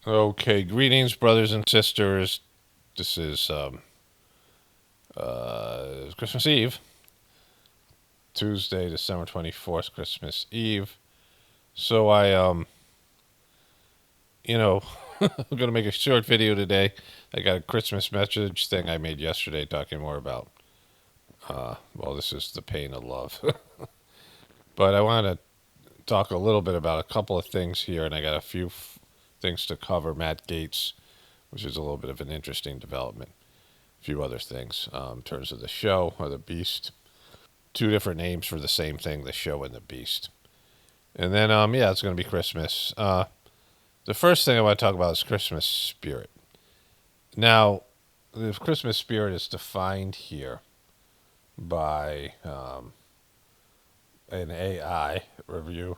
Okay, greetings, brothers and sisters. This is Christmas Eve, Tuesday, December 24th, Christmas Eve. So I'm gonna make a short video today. I got a Christmas message thing I made yesterday, talking more about. This is the pain of love, but I want to talk a little bit about a couple of things here, and I got a few things to cover. Matt Gaetz, which is a little bit of an interesting development. A few other things in terms of the show or the beast. Two different names for the same thing, the show and the beast. And then, it's going to be Christmas. The first thing I want to talk about is Christmas spirit. Now, the Christmas spirit is defined here by an AI review.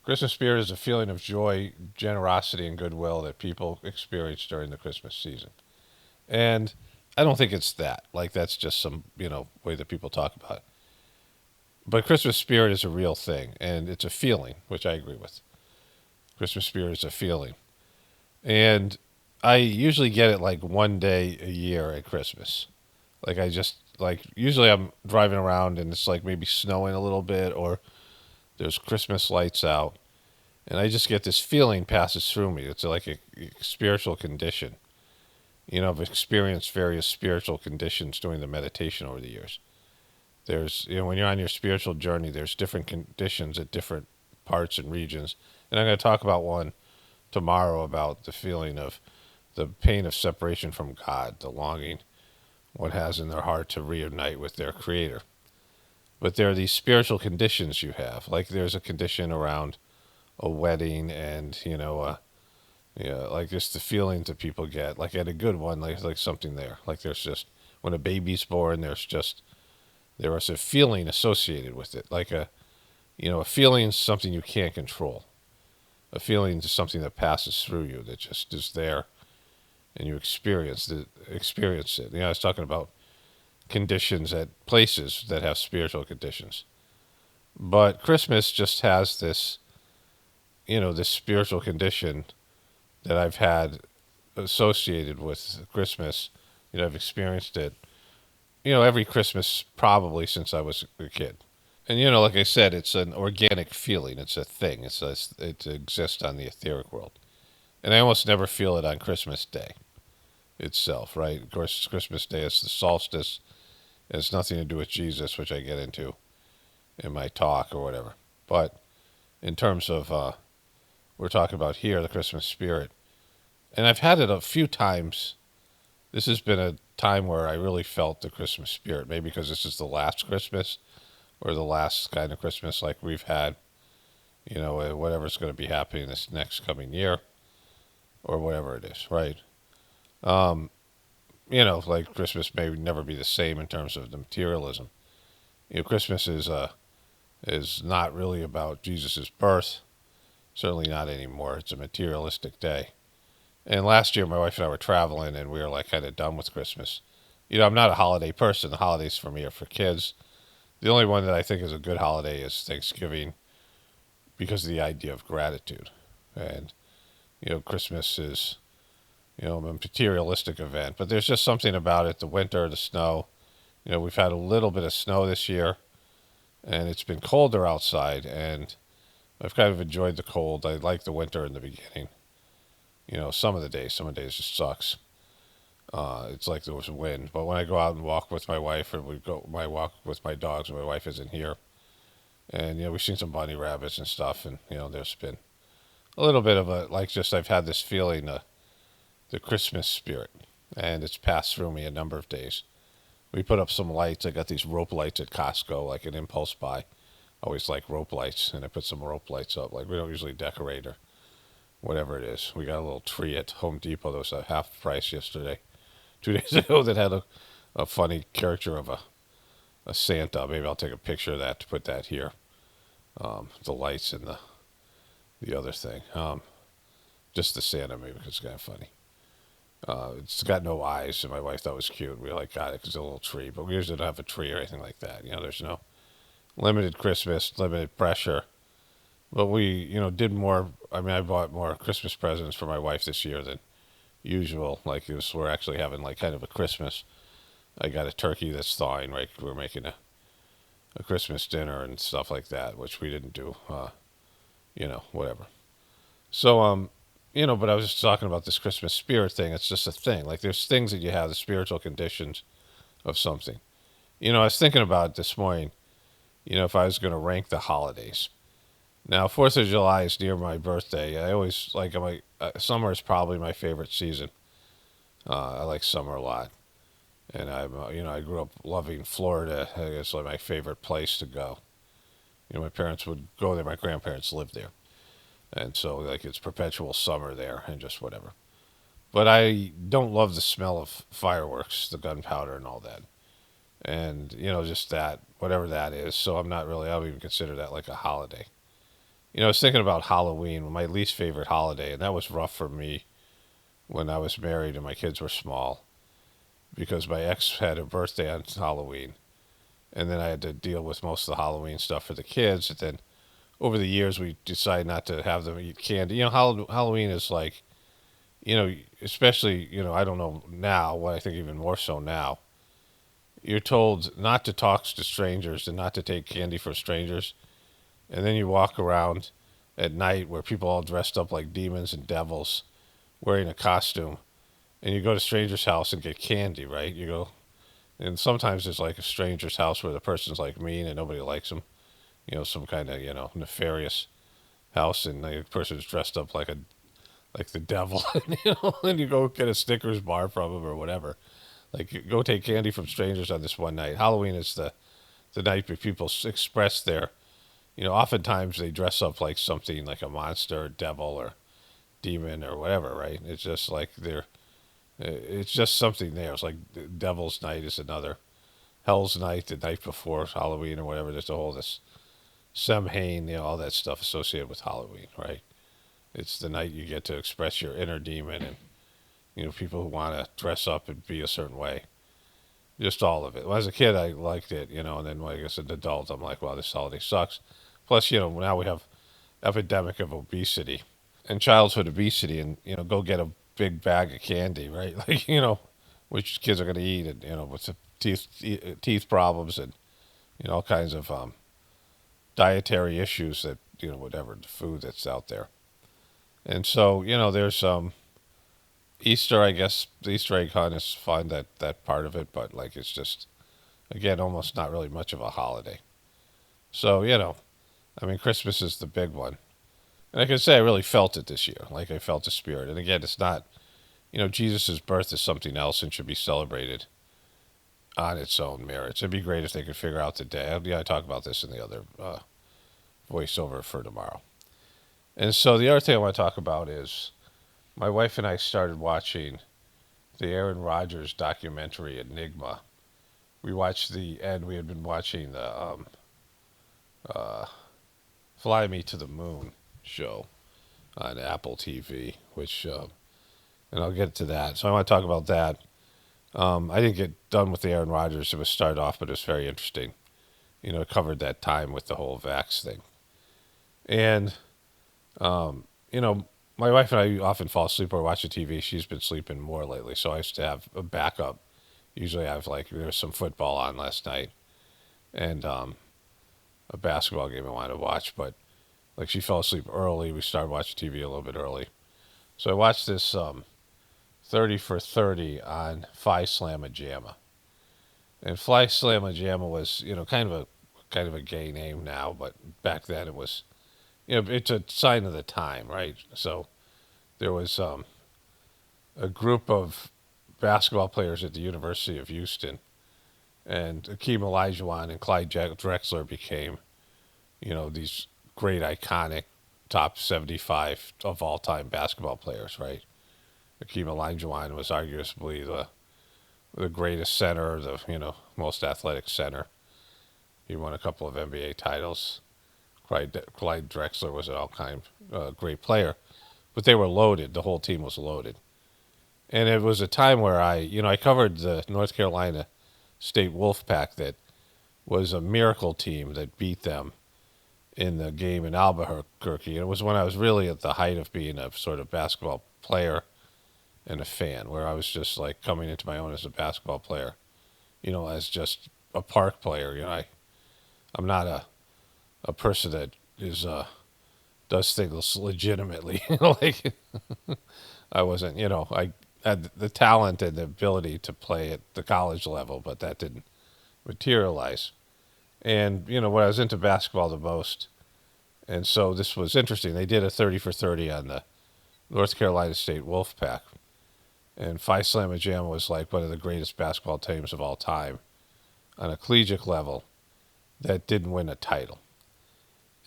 Christmas spirit is a feeling of joy, generosity, and goodwill that people experience during the Christmas season. And I don't think it's that. Like, that's just some, way that people talk about it. But Christmas spirit is a real thing, and it's a feeling, which I agree with. Christmas spirit is a feeling. And I usually get it like one day a year at Christmas. Usually I'm driving around and it's like maybe snowing a little bit or there's Christmas lights out. And I just get this feeling passes through me. It's like a spiritual condition. I've experienced various spiritual conditions during the meditation over the years. There's, when you're on your spiritual journey, there's different conditions at different parts and regions. And I'm going to talk about one tomorrow about the feeling of the pain of separation from God, the longing one has in their heart to reunite with their Creator. But there are these spiritual conditions you have. Like there's a condition around a wedding and, like just the feelings that people get. Like at a good one, like something there. Like there's just, when a baby's born, there is a feeling associated with it. Like a feeling is something you can't control. A feeling is something that passes through you, that just is there, and you experience it. I was talking about conditions at places that have spiritual conditions. But Christmas just has this, this spiritual condition that I've had associated with Christmas. I've experienced it, every Christmas probably since I was a kid. And, like I said, it's an organic feeling. It's a thing. It exists on the etheric world. And I almost never feel it on Christmas Day itself, right? Of course, Christmas Day is the solstice. It has nothing to do with Jesus, which I get into in my talk or whatever. But in terms of, we're talking about here, the Christmas spirit. And I've had it a few times. This has been a time where I really felt the Christmas spirit, maybe because this is the last Christmas or the last kind of Christmas like we've had, whatever's going to be happening this next coming year or whatever it is, right? Like Christmas may never be the same in terms of the materialism. Christmas is not really about Jesus' birth, certainly not anymore. It's a materialistic day. And last year, my wife and I were traveling, and we were like kind of done with Christmas. I'm not a holiday person. The holidays for me are for kids. The only one that I think is a good holiday is Thanksgiving because of the idea of gratitude. And, Christmas is, a materialistic event. But there's just something about it, the winter, the snow. We've had a little bit of snow this year, and it's been colder outside, and I've kind of enjoyed the cold. I like the winter in the beginning. Some of the days just sucks. It's like there was wind. But when I go out and walk with my wife, or I walk with my dogs, and my wife isn't here, and we've seen some bunny rabbits and stuff, and there's been a little bit of I've had this feeling, the Christmas spirit, and it's passed through me a number of days. We put up some lights. I got these rope lights at Costco, like an impulse buy. I always like rope lights, and I put some rope lights up. Like we don't usually decorate or whatever it is. We got a little tree at Home Depot that was a half price yesterday. 2 days ago that had a funny caricature of a Santa. Maybe I'll take a picture of that to put that here. The lights and the other thing. Just the Santa maybe because it's kind of funny. It's got no eyes, and my wife thought it was cute. We got it because it's a little tree, but we usually don't have a tree or anything like that. There's no limited Christmas, limited pressure. But we, did more I mean, I bought more Christmas presents for my wife this year than usual. Like, we're actually having like kind of a Christmas. I got a turkey that's thawing, right? We're making a Christmas dinner and stuff like that, which we didn't do, whatever. So, but I was just talking about this Christmas spirit thing. It's just a thing. Like, there's things that you have, the spiritual conditions of something. I was thinking about it this morning, if I was going to rank the holidays. Now, 4th of July is near my birthday. I always like, summer is probably my favorite season. I like summer a lot. And I grew up loving Florida. It's like my favorite place to go. My parents would go there. My grandparents lived there. And so, like, it's perpetual summer there and just whatever. But I don't love the smell of fireworks, the gunpowder and all that. And, just that, whatever that is. So I don't even consider that like a holiday. I was thinking about Halloween, my least favorite holiday, and that was rough for me when I was married and my kids were small because my ex had a birthday on Halloween. And then I had to deal with most of the Halloween stuff for the kids. And then over the years, we decided not to have them eat candy. Halloween is like, especially, I don't know now, what I think even more so now. You're told not to talk to strangers and not to take candy from strangers. And then you walk around at night where people all dressed up like demons and devils wearing a costume. And you go to stranger's house and get candy, right? You go, and sometimes it's like a stranger's house where the person's like mean and nobody likes them. Some kind of, nefarious house, and the person's dressed up like the devil, and you go get a Snickers bar from them or whatever. Like, you go take candy from strangers on this one night. Halloween is the night where people express their, oftentimes they dress up like something like a monster, or devil, or demon, or whatever, right? It's just like it's just something there. It's like Devil's Night is another. Hell's Night, the night before Halloween or whatever. There's this Samhain, all that stuff associated with Halloween, right? It's the night you get to express your inner demon and, people who want to dress up and be a certain way. Just all of it. Well, as a kid, I liked it, and then when I guess as an adult, I'm like, wow, this holiday sucks. Plus, now we have epidemic of obesity and childhood obesity, and, go get a big bag of candy, right? Like, which kids are going to eat, and, with the teeth problems and, all kinds of dietary issues that, whatever, the food that's out there. And so, there's Easter, I guess, the Easter egg hunt is fun, that part of it, but like it's just, again, almost not really much of a holiday. So, Christmas is the big one. And I can say I really felt it this year. Like, I felt the spirit. And again, it's not, Jesus' birth is something else and should be celebrated on its own merits. It'd be great if they could figure out the day. I talk about this in the other voiceover for tomorrow. And so the other thing I want to talk about is my wife and I started watching the Aaron Rodgers documentary, Enigma. We watched the end. We had been watching the Fly Me to the Moon show on Apple TV, which, and I'll get to that. So I want to talk about that. I didn't get done with the Aaron Rodgers. It was started off, but it was very interesting. It covered that time with the whole vax thing. And, my wife and I often fall asleep or watch the TV. She's been sleeping more lately, so I used to have a backup. Usually I have, like, there was some football on last night and a basketball game I wanted to watch, but, like, she fell asleep early. We started watching TV a little bit early. So I watched this 30 for 30 on Phi Slamma Jamma. And Phi Slamma Jamma was, kind of a gay name now, but back then it was, it's a sign of the time, right? So there was a group of basketball players at the University of Houston, and Akeem Olajuwon and Clyde Drexler became, these great iconic top 75 of all time basketball players, right? Akeem Olajuwon was arguably the greatest center, the most athletic center. He won a couple of NBA titles. Clyde Drexler was an all-time great player, but they were loaded. The whole team was loaded, and it was a time where I covered the North Carolina State Wolfpack that was a miracle team that beat them in the game in Albuquerque. And it was when I was really at the height of being a sort of basketball player and a fan, where I was just like coming into my own as a basketball player, as just a park player. I'm not a person that is does things legitimately. Like I wasn't, I had the talent and the ability to play at the college level, but that didn't materialize. And when I was into basketball the most, and so this was interesting. They did a 30 for 30 on the North Carolina State Wolfpack, and Phi Slama Jamma was like one of the greatest basketball teams of all time on a collegiate level that didn't win a title.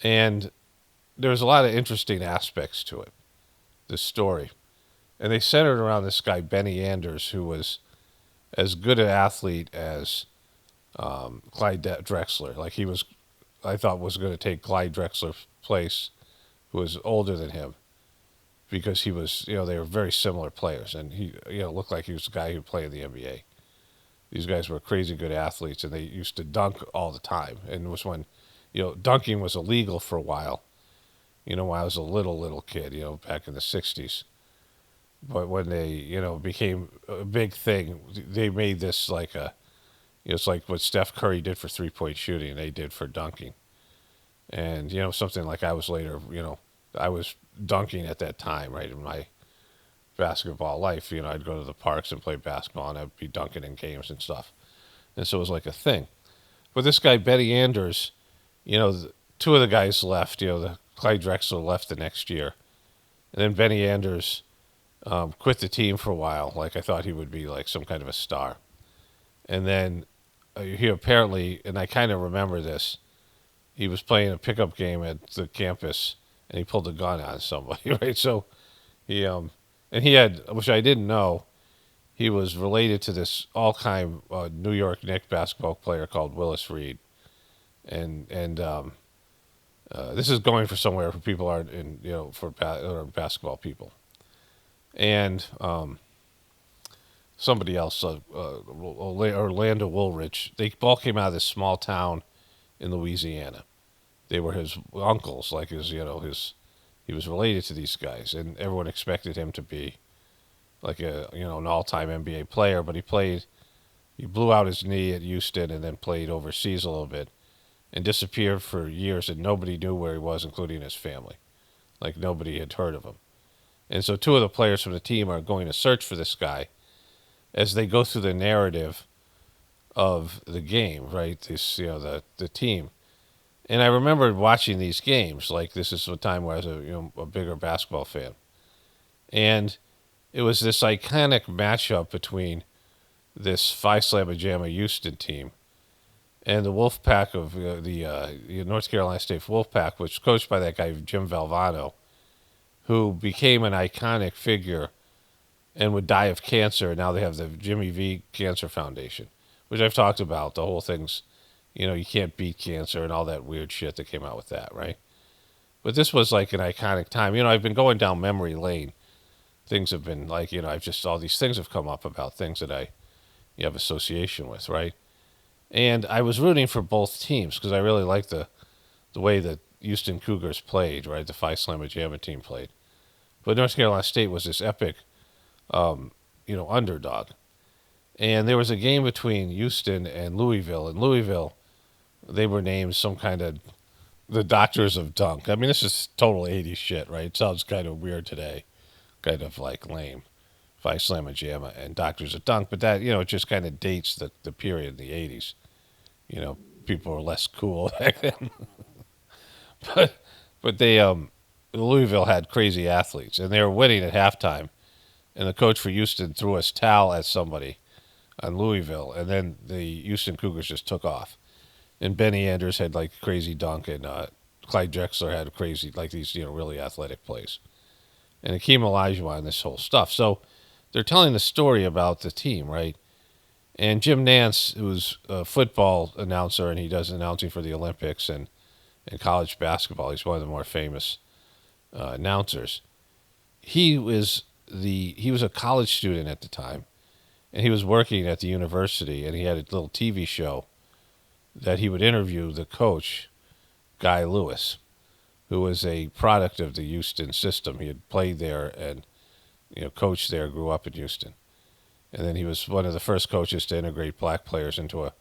And there was a lot of interesting aspects to it, this story. And they centered around this guy, Benny Anders, who was as good an athlete as Clyde Drexler. Like I thought was going to take Clyde Drexler's place, who was older than him, because he was, they were very similar players. And he, looked like he was the guy who played in the NBA. These guys were crazy good athletes, and they used to dunk all the time. And it was when, dunking was illegal for a while, when I was a little kid, back in the 60s. But when they, became a big thing, they made this like it's like what Steph Curry did for three-point shooting, they did for dunking. And, something like I was later, I was dunking at that time, right, in my basketball life. I'd go to the parks and play basketball, and I'd be dunking in games and stuff. And so it was like a thing. But this guy, Benny Anders, two of the guys left. The Clyde Drexler left the next year. And then Benny Anders quit the team for a while. Like I thought he would be like some kind of a star. And then he apparently, and I kind of remember this, he was playing a pickup game at the campus, and he pulled a gun on somebody, right? So he, and he had, which I didn't know, he was related to this all-time New York Knicks basketball player called Willis Reed. And this is going for somewhere for people aren't in, for basketball people. And somebody else, Orlando Woolridge, they all came out of this small town in Louisiana. They were his uncles, like he was related to these guys, and everyone expected him to be like an all-time NBA player, but he blew out his knee at Houston and then played overseas a little bit and disappeared for years, and nobody knew where he was, including his family. Like nobody had heard of him. And so two of the players from the team are going to search for this guy as they go through the narrative of the game, right? This, the team. And I remember watching these games. Like this is a time where I was a bigger basketball fan. And it was this iconic matchup between this Phi Slama Jamma Houston team and the Wolfpack of the North Carolina State Wolfpack, which was coached by that guy, Jim Valvano, who became an iconic figure and would die of cancer. Now they have the Jimmy V Cancer Foundation, which I've talked about. The whole thing's, you can't beat cancer and all that weird shit that came out with that, right? But this was like an iconic time. I've been going down memory lane. Things have been like, I've just, all these things have come up about things that you have association with, right? And I was rooting for both teams because I really liked the way that Houston Cougars played, right? The Phi Slama Jamma team played. But North Carolina State was this epic, underdog. And there was a game between Houston and Louisville. And Louisville, they were named some kind of the Doctors of Dunk. I mean, this is total 80s shit, right? It sounds kind of weird today, kind of like lame. Phi Slama Jamma and Doctors of Dunk. But that, it just kind of dates the period in the 80s. People were less cool back then. But they Louisville had crazy athletes, and they were winning at halftime. And the coach for Houston threw a towel at somebody on Louisville, and then the Houston Cougars just took off. And Benny Anders had like crazy dunk, and Clyde Drexler had crazy, like these really athletic plays. And Hakeem Olajuwon and this whole stuff. So they're telling the story about the team, right? And Jim Nance, who's a football announcer, and he does announcing for the Olympics and college basketball. He's one of the more famous announcers. He was a college student at the time, and he was working at the university, and he had a little TV show that he would interview the coach, Guy Lewis. who was a product of the Houston system. He had played there and coached there, grew up in Houston, and then he was one of the first coaches to integrate black players into a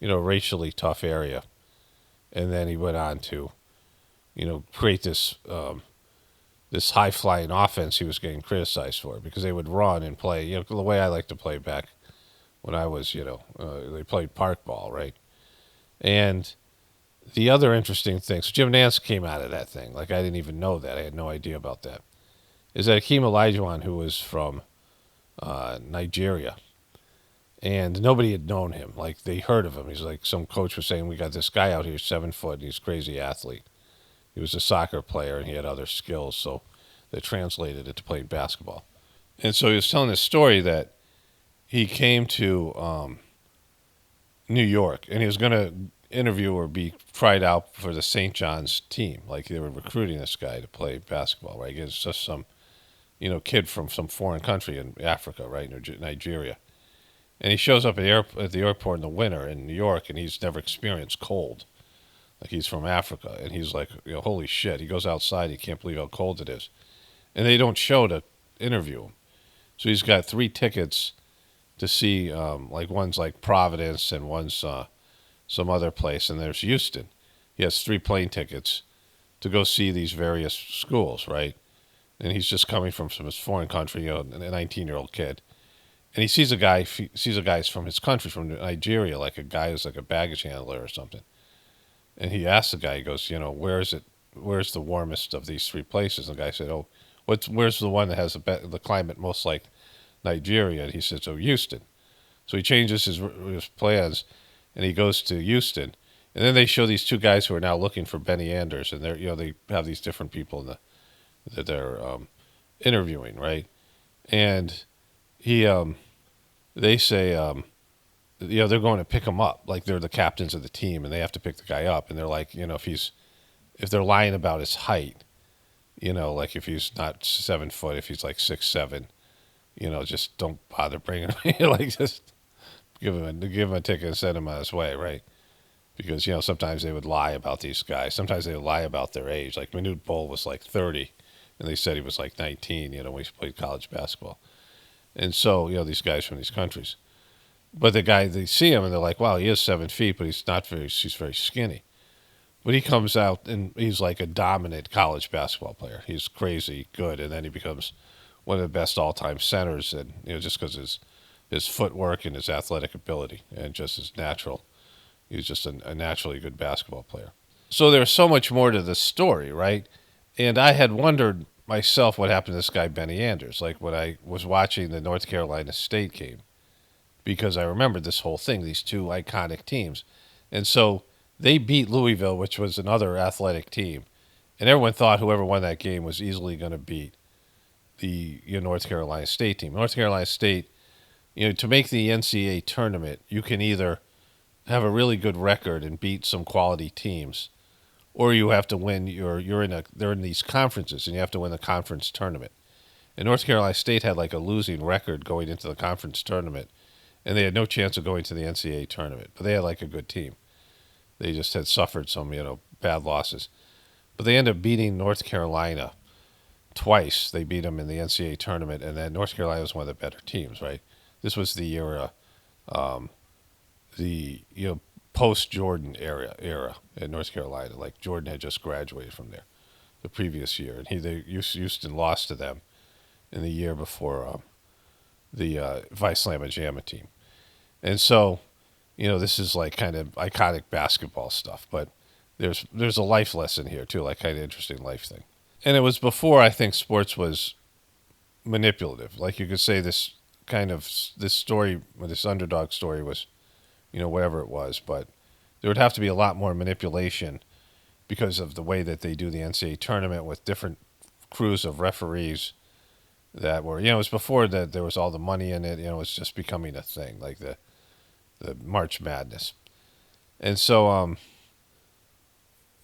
racially tough area. And then he went on to create this high flying offense he was getting criticized for because they would run and play the way I like to play back when I was they played park ball, right? And the other interesting thing, so Jim Nance came out of that thing. Like, I didn't even know that. I had no idea about that. Is that Akeem Olajuwon, who was from Nigeria, and nobody had known him. Like, they heard of him. He's like, some coach was saying, we got this guy out here, 7 foot, and he's a crazy athlete. He was a soccer player, and he had other skills, so they translated it to playing basketball. And so he was telling this story that he came to New York, and he was going to interview or be tried out for the St. John's team. Like, they were recruiting this guy to play basketball, right? It's just some, kid from some foreign country in Africa, right, Nigeria. And he shows up at the airport in the winter in New York, and he's never experienced cold. Like, he's from Africa, and he's like, holy shit. He goes outside, he can't believe how cold it is. And they don't show to interview him. So he's got 3 tickets to see, like, one's like Providence and one's some other place, and there's Houston. He has 3 plane tickets to go see these various schools, right? And he's just coming from some foreign country, a 19-year-old kid. And he sees a guy from his country, from Nigeria, like a guy who's like a baggage handler or something. And he asks the guy, he goes, where's the warmest of these 3 places? And the guy said, oh, where's the one that has the climate most like Nigeria? And he says, oh, Houston. So he changes his plans, and he goes to Houston. And then they show these 2 guys who are now looking for Benny Anders, and they have these different people that they're interviewing, right? And they say, they're going to pick him up, like they're the captains of the team, and they have to pick the guy up. And they're like, if they're lying about his height, like if he's not 7 foot, if he's like 6'7", just don't bother bringing him. Like, just give him a ticket and send him on his way, right? Because sometimes they would lie about these guys. Sometimes they would lie about their age. Like, Manute Bol was like 30, and they said he was like 19. When he played college basketball. And so, these guys from these countries. But the guy, they see him and they're like, wow, he is 7 feet, but he's very skinny. But he comes out and he's like a dominant college basketball player. He's crazy good. And then he becomes one of the best all-time centers, and, just because his footwork and his athletic ability and just his natural, he's just a naturally good basketball player. So there's so much more to this story, right? And I had wondered myself what happened to this guy, Benny Anders, like when I was watching the North Carolina State game, because I remembered this whole thing, these 2 iconic teams. And so they beat Louisville, which was another athletic team. And everyone thought whoever won that game was easily going to beat the North Carolina State team. North Carolina State, to make the NCAA tournament, you can either have a really good record and beat some quality teams, or you have to win. They're in these conferences, and you have to win the conference tournament. And North Carolina State had like a losing record going into the conference tournament, and they had no chance of going to the NCAA tournament. But they had like a good team. They just had suffered some bad losses, but they ended up beating North Carolina twice. They beat them in the NCAA tournament, and then North Carolina was one of the better teams, right? This was the era, the post-Jordan era in North Carolina. Like, Jordan had just graduated from there the previous year, and Houston lost to them in the year before the slama jamma team. And so, this is like kind of iconic basketball stuff, but there's a life lesson here too, like kind of interesting life thing. And it was before I think sports was manipulative. Like, you could say this story, this underdog story was, whatever it was, but there would have to be a lot more manipulation because of the way that they do the NCAA tournament with different crews of referees that were, it was before that there was all the money in it, it was just becoming a thing, like the March Madness. And so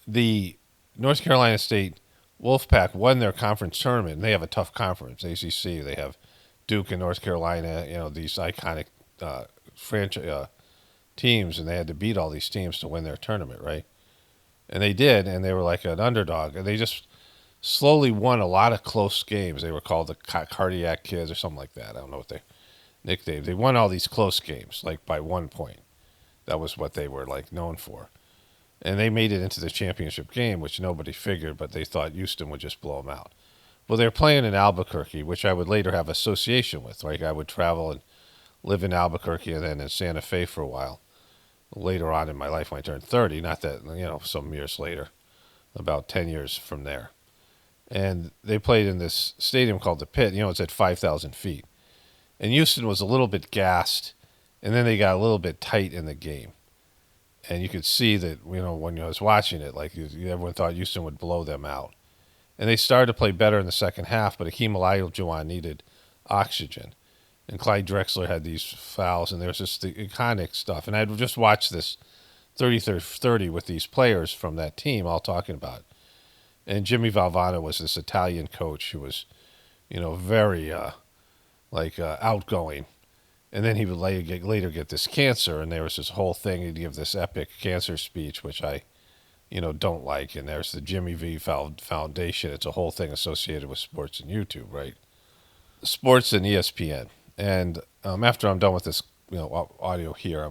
the North Carolina State Wolfpack won their conference tournament, and they have a tough conference, ACC. They have Duke and North Carolina, these iconic franchise teams, and they had to beat all these teams to win their tournament, right? And they did, and they were like an underdog. And they just slowly won a lot of close games. They were called the Cardiac Kids or something like that. I don't know what they nicknamed. They won all these close games, like by 1 point. That was what they were like known for. And they made it into the championship game, which nobody figured, but they thought Houston would just blow them out. Well, they're playing in Albuquerque, which I would later have association with. Like I would travel and live in Albuquerque and then in Santa Fe for a while. Later on in my life when I turned 30, not that, some years later, about 10 years from there. And they played in this stadium called the Pit. It's at 5,000 feet. And Houston was a little bit gassed, and then they got a little bit tight in the game. And you could see that, when I was watching it, like everyone thought Houston would blow them out. And they started to play better in the second half, but Hakeem Olajuwon needed oxygen. And Clyde Drexler had these fouls, and there was just the iconic stuff. And I'd just watched this 30-30 with these players from that team all talking about it. And Jimmy Valvano was this Italian coach who was, very outgoing. And then he would later get this cancer, and there was this whole thing. He'd give this epic cancer speech, which I, don't like. And there's the Jimmy V Foundation. It's a whole thing associated with sports and YouTube, right? Sports and ESPN. And after I'm done with this, audio here,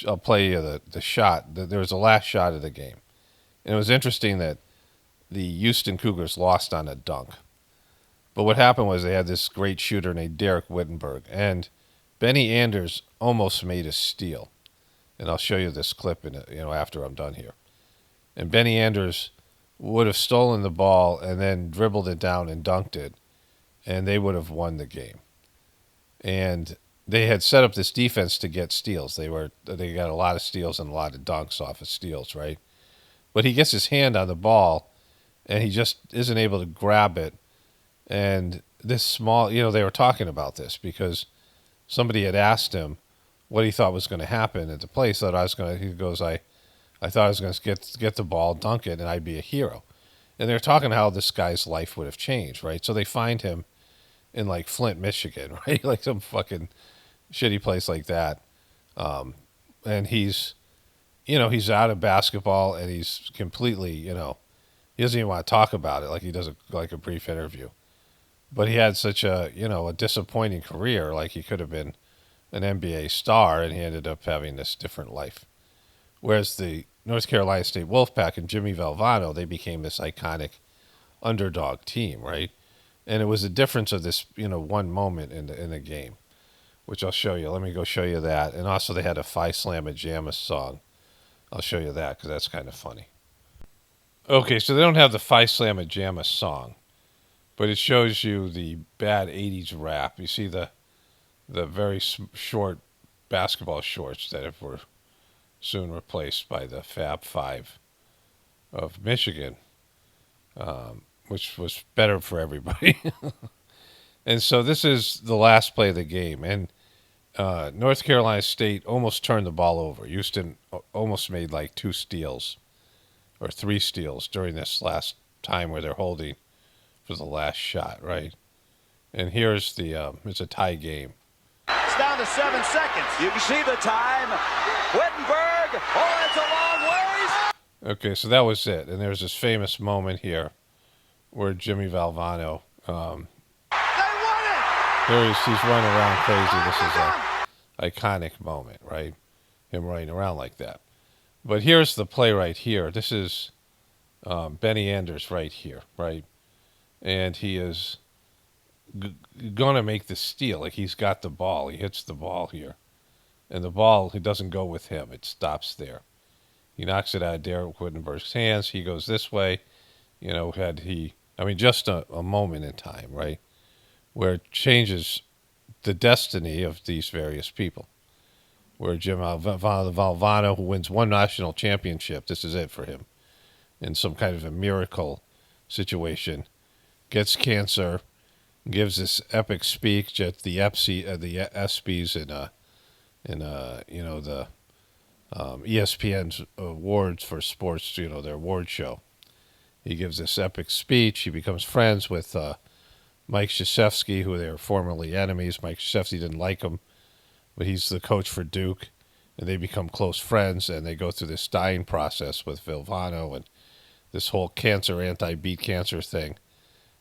I'll play you the shot. There was the last shot of the game. And it was interesting that the Houston Cougars lost on a dunk. But what happened was they had this great shooter named Derek Wittenberg, and Benny Anders almost made a steal. And I'll show you this clip after I'm done here. And Benny Anders would have stolen the ball and then dribbled it down and dunked it, and they would have won the game. And they had set up this defense to get steals. They got a lot of steals and a lot of dunks off of steals, right? But he gets his hand on the ball, and he just isn't able to grab it. And this small, they were talking about this because somebody had asked him what he thought was going to happen at the play. He thought he goes, I thought I was going to get the ball, dunk it, and I'd be a hero. And they're talking how this guy's life would have changed, right? So they find him in like Flint, Michigan, right? Like some fucking shitty place like that. And he's out of basketball, and he's completely, he doesn't even want to talk about it. Like he does a brief interview. But he had such a disappointing career. Like he could have been an NBA star, and he ended up having this different life. Whereas the North Carolina State Wolfpack and Jimmy Valvano, they became this iconic underdog team, right? And it was a difference of this, one moment in the game, which I'll show you. Let me go show you that. And also they had a Phi Slama Jamma song. I'll show you that because that's kind of funny. Okay, so they don't have the Phi Slama Jamma song, but it shows you the bad 80s rap. You see the very short basketball shorts that were soon replaced by the Fab Five of Michigan, which was better for everybody. And so this is the last play of the game. And North Carolina State almost turned the ball over. Houston almost made like 2 steals or 3 steals during this last time where they're holding for the last shot, right? And here's it's a tie game. It's down to 7 seconds. You can see the time. Wittenberg. Oh, it's a long ways. Okay, so that was it. And there's this famous moment here where Jimmy Valvano, They won it. here he's running around crazy. This is an iconic moment, right? Him running around like that. But here's the play right here. This is Benny Anders right here, right? And he is going to make the steal. Like he's got the ball. He hits the ball here. And the ball, it doesn't go with him. It stops there. He knocks it out of Derek Wittenberg's hands. He goes this way. Just a moment in time, right? Where it changes the destiny of these various people. Where Jim Valvano, who wins 1 national championship, this is it for him, in some kind of a miracle situation, gets cancer, gives this epic speech at the ESPYs in the ESPN's awards for sports, their award show. He gives this epic speech. He becomes friends with Mike Krzyzewski, who they were formerly enemies. Mike Krzyzewski didn't like him, but he's the coach for Duke. and they become close friends, and they go through this dying process with Vilvano and this whole cancer, anti-beat cancer thing,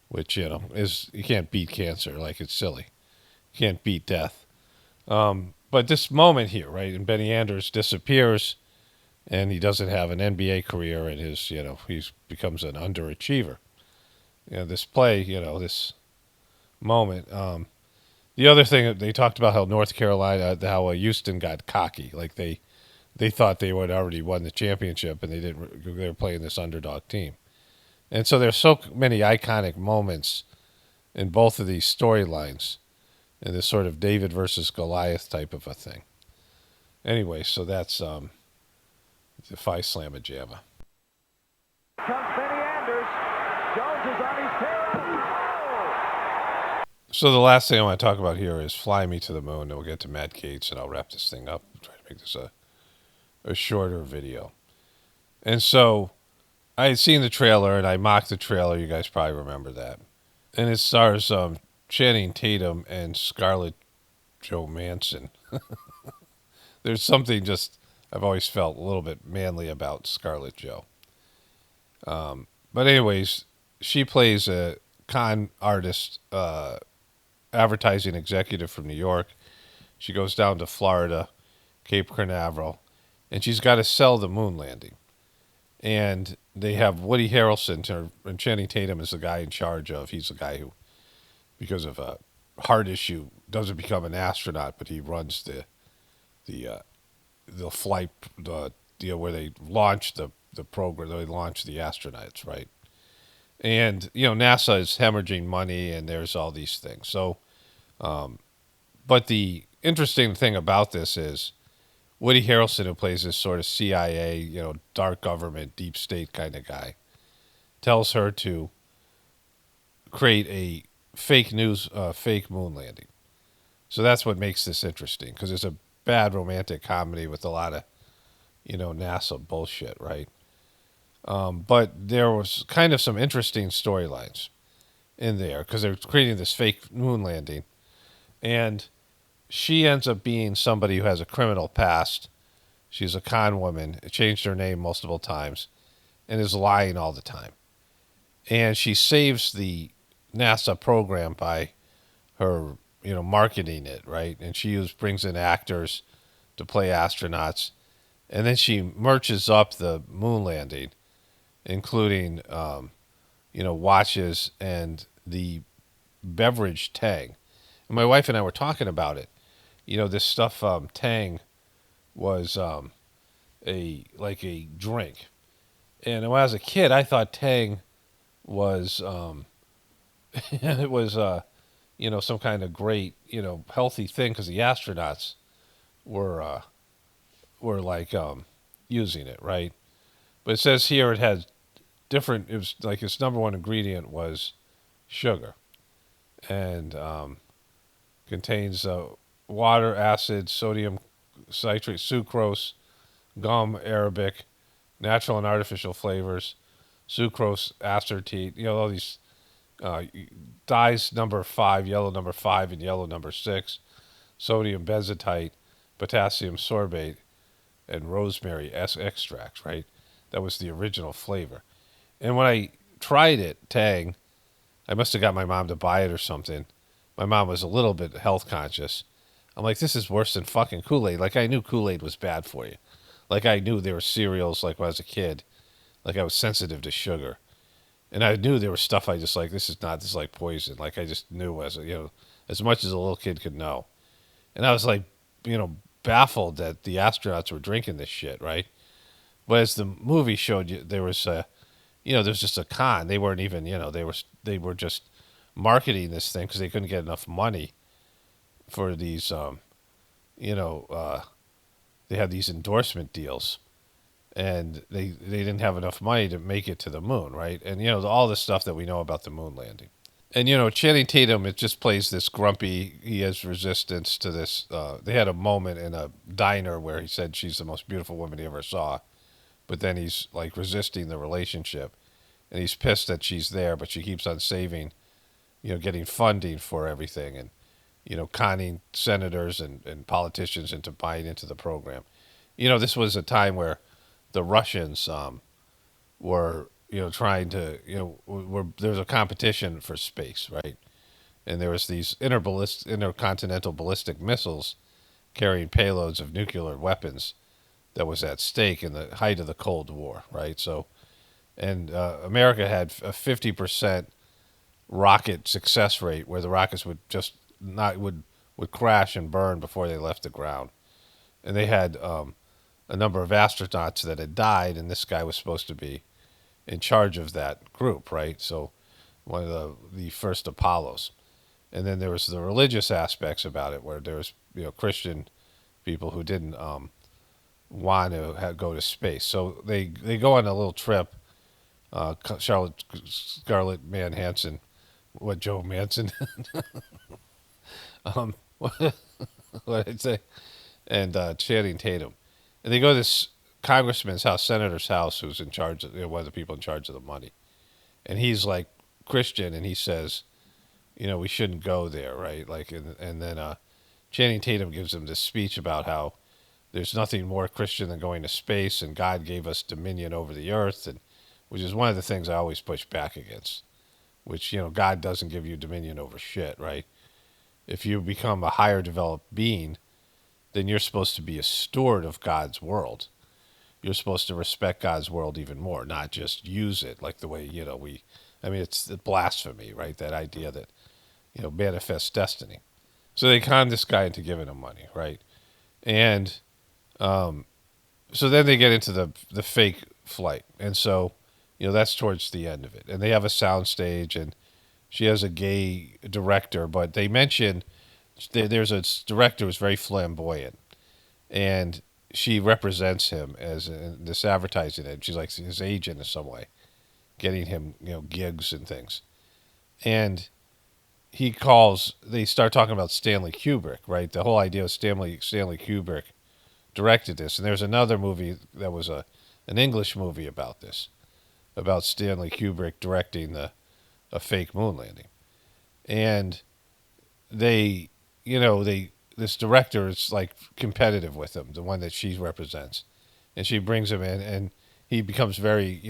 which, is, you can't beat cancer. Like, it's silly. You can't beat death. But this moment here, right, and Benny Anders disappears, and he doesn't have an NBA career, and he becomes an underachiever. This play, this moment. The other thing, they talked about how North Carolina, how Houston got cocky, like they thought they would already won the championship, and they didn't. They were playing this underdog team, and so there's so many iconic moments in both of these storylines, in this sort of David versus Goliath type of a thing. Anyway, so that's the Phi Slamma Jamma. Comes Benny Anders. Jones is on his tail. Oh! So the last thing I want to talk about here is Fly Me to the Moon, and we'll get to Matt Gaetz, and I'll wrap this thing up. I'll try to make this a shorter video. And so I had seen the trailer, and I mocked the trailer. You guys probably remember that. And it stars Channing Tatum and Scarlett Johansson. There's something just I've always felt a little bit manly about Scarlett Jo. But anyways, she plays a con artist, advertising executive from New York. She goes down to Florida, Cape Canaveral, and she's got to sell the moon landing. And they have Woody Harrelson, and Channing Tatum is the guy in charge of. He's the guy who, because of a heart issue, doesn't become an astronaut, but he runs the flight, where they launch the program, they launch the astronauts, right? And NASA is hemorrhaging money, and there's all these things. So, but the interesting thing about this is Woody Harrelson, who plays this sort of CIA, dark government, deep state kind of guy, tells her to create a fake moon landing. So that's what makes this interesting, because it's a bad romantic comedy with a lot of, NASA bullshit, right? But there was kind of some interesting storylines in there, because they're creating this fake moon landing, and she ends up being somebody who has a criminal past. She's a con woman, changed her name multiple times, and is lying all the time. And she saves the NASA program by her, marketing it, right? And she brings in actors to play astronauts, and then she merches up the moon landing, including, watches and the beverage Tang. And my wife and I were talking about it. This stuff, Tang, was a drink. And when I was a kid, I thought Tang was it was some kind of great healthy thing, because the astronauts were using it, right? But it says here it had different. It was like its number one ingredient was sugar, and contains water, acid, sodium citrate, sucrose, gum arabic, natural and artificial flavors, sucrose, aspartame, all these dyes, number 5, yellow number 5, and yellow number 6, sodium benzoate, potassium sorbate, and rosemary extracts, right? That was the original flavor. And when I tried it, Tang, I must have got my mom to buy it or something. My mom was a little bit health conscious. I'm like, this is worse than fucking Kool-Aid. Like, I knew Kool-Aid was bad for you. Like, I knew there were cereals, like, when I was a kid. Like, I was sensitive to sugar. And I knew there was stuff I just like, this is like poison. Like, I just knew as much as a little kid could know. And I was like, baffled that the astronauts were drinking this shit, right? But as the movie showed you, there was there's just a con. They weren't even, they were just marketing this thing because they couldn't get enough money for these, they had these endorsement deals, and they didn't have enough money to make it to the moon, right? And, all the stuff that we know about the moon landing. And, Channing Tatum, it just plays this grumpy, he has resistance to this. They had a moment in a diner where he said she's the most beautiful woman he ever saw, but then he's, like, resisting the relationship. And he's pissed that she's there, but she keeps on saving, getting funding for everything, and, conning senators and politicians into buying into the program. this was a time where the Russians were, trying to, there was a competition for space, right? And there was these intercontinental ballistic missiles carrying payloads of nuclear weapons that was at stake in the height of the Cold War, right? So, and America had a 50% rocket success rate where the rockets would just not would crash and burn before they left the ground, and they had a number of astronauts that had died, and this guy was supposed to be in charge of that group, right? So, one of the first Apollos, and then there was the religious aspects about it, where there was Christian people who didn't want to go to space, so they go on a little trip. Scarlett Johansson, what Joe Manson, what did I say? And Channing Tatum, and they go to this congressman's house, senator's house, who's in charge of one of the people in charge of the money, and he's like Christian, and he says, we shouldn't go there, right? Like, and then Channing Tatum gives him this speech about how there's nothing more Christian than going to space, and God gave us dominion over the earth, and which is one of the things I always push back against. Which God doesn't give you dominion over shit, right? If you become a higher developed being, then you're supposed to be a steward of God's world. You're supposed to respect God's world even more, not just use it like the way we. I mean, it's blasphemy, right? That idea that manifests destiny. So they con this guy into giving him money, right? And so then they get into the fake flight, and so that's towards the end of it. And they have a sound stage, and she has a gay director, but they mention there's a director who's very flamboyant, and she represents him as in this advertising ad. She's like his agent in some way, getting him gigs and things. And they start talking about Stanley Kubrick, right? The whole idea of Stanley Kubrick directed this, and there's another movie that was an English movie about this, about Stanley Kubrick directing a fake moon landing, and this director is like competitive with him, the one that she represents, and she brings him in, and he becomes very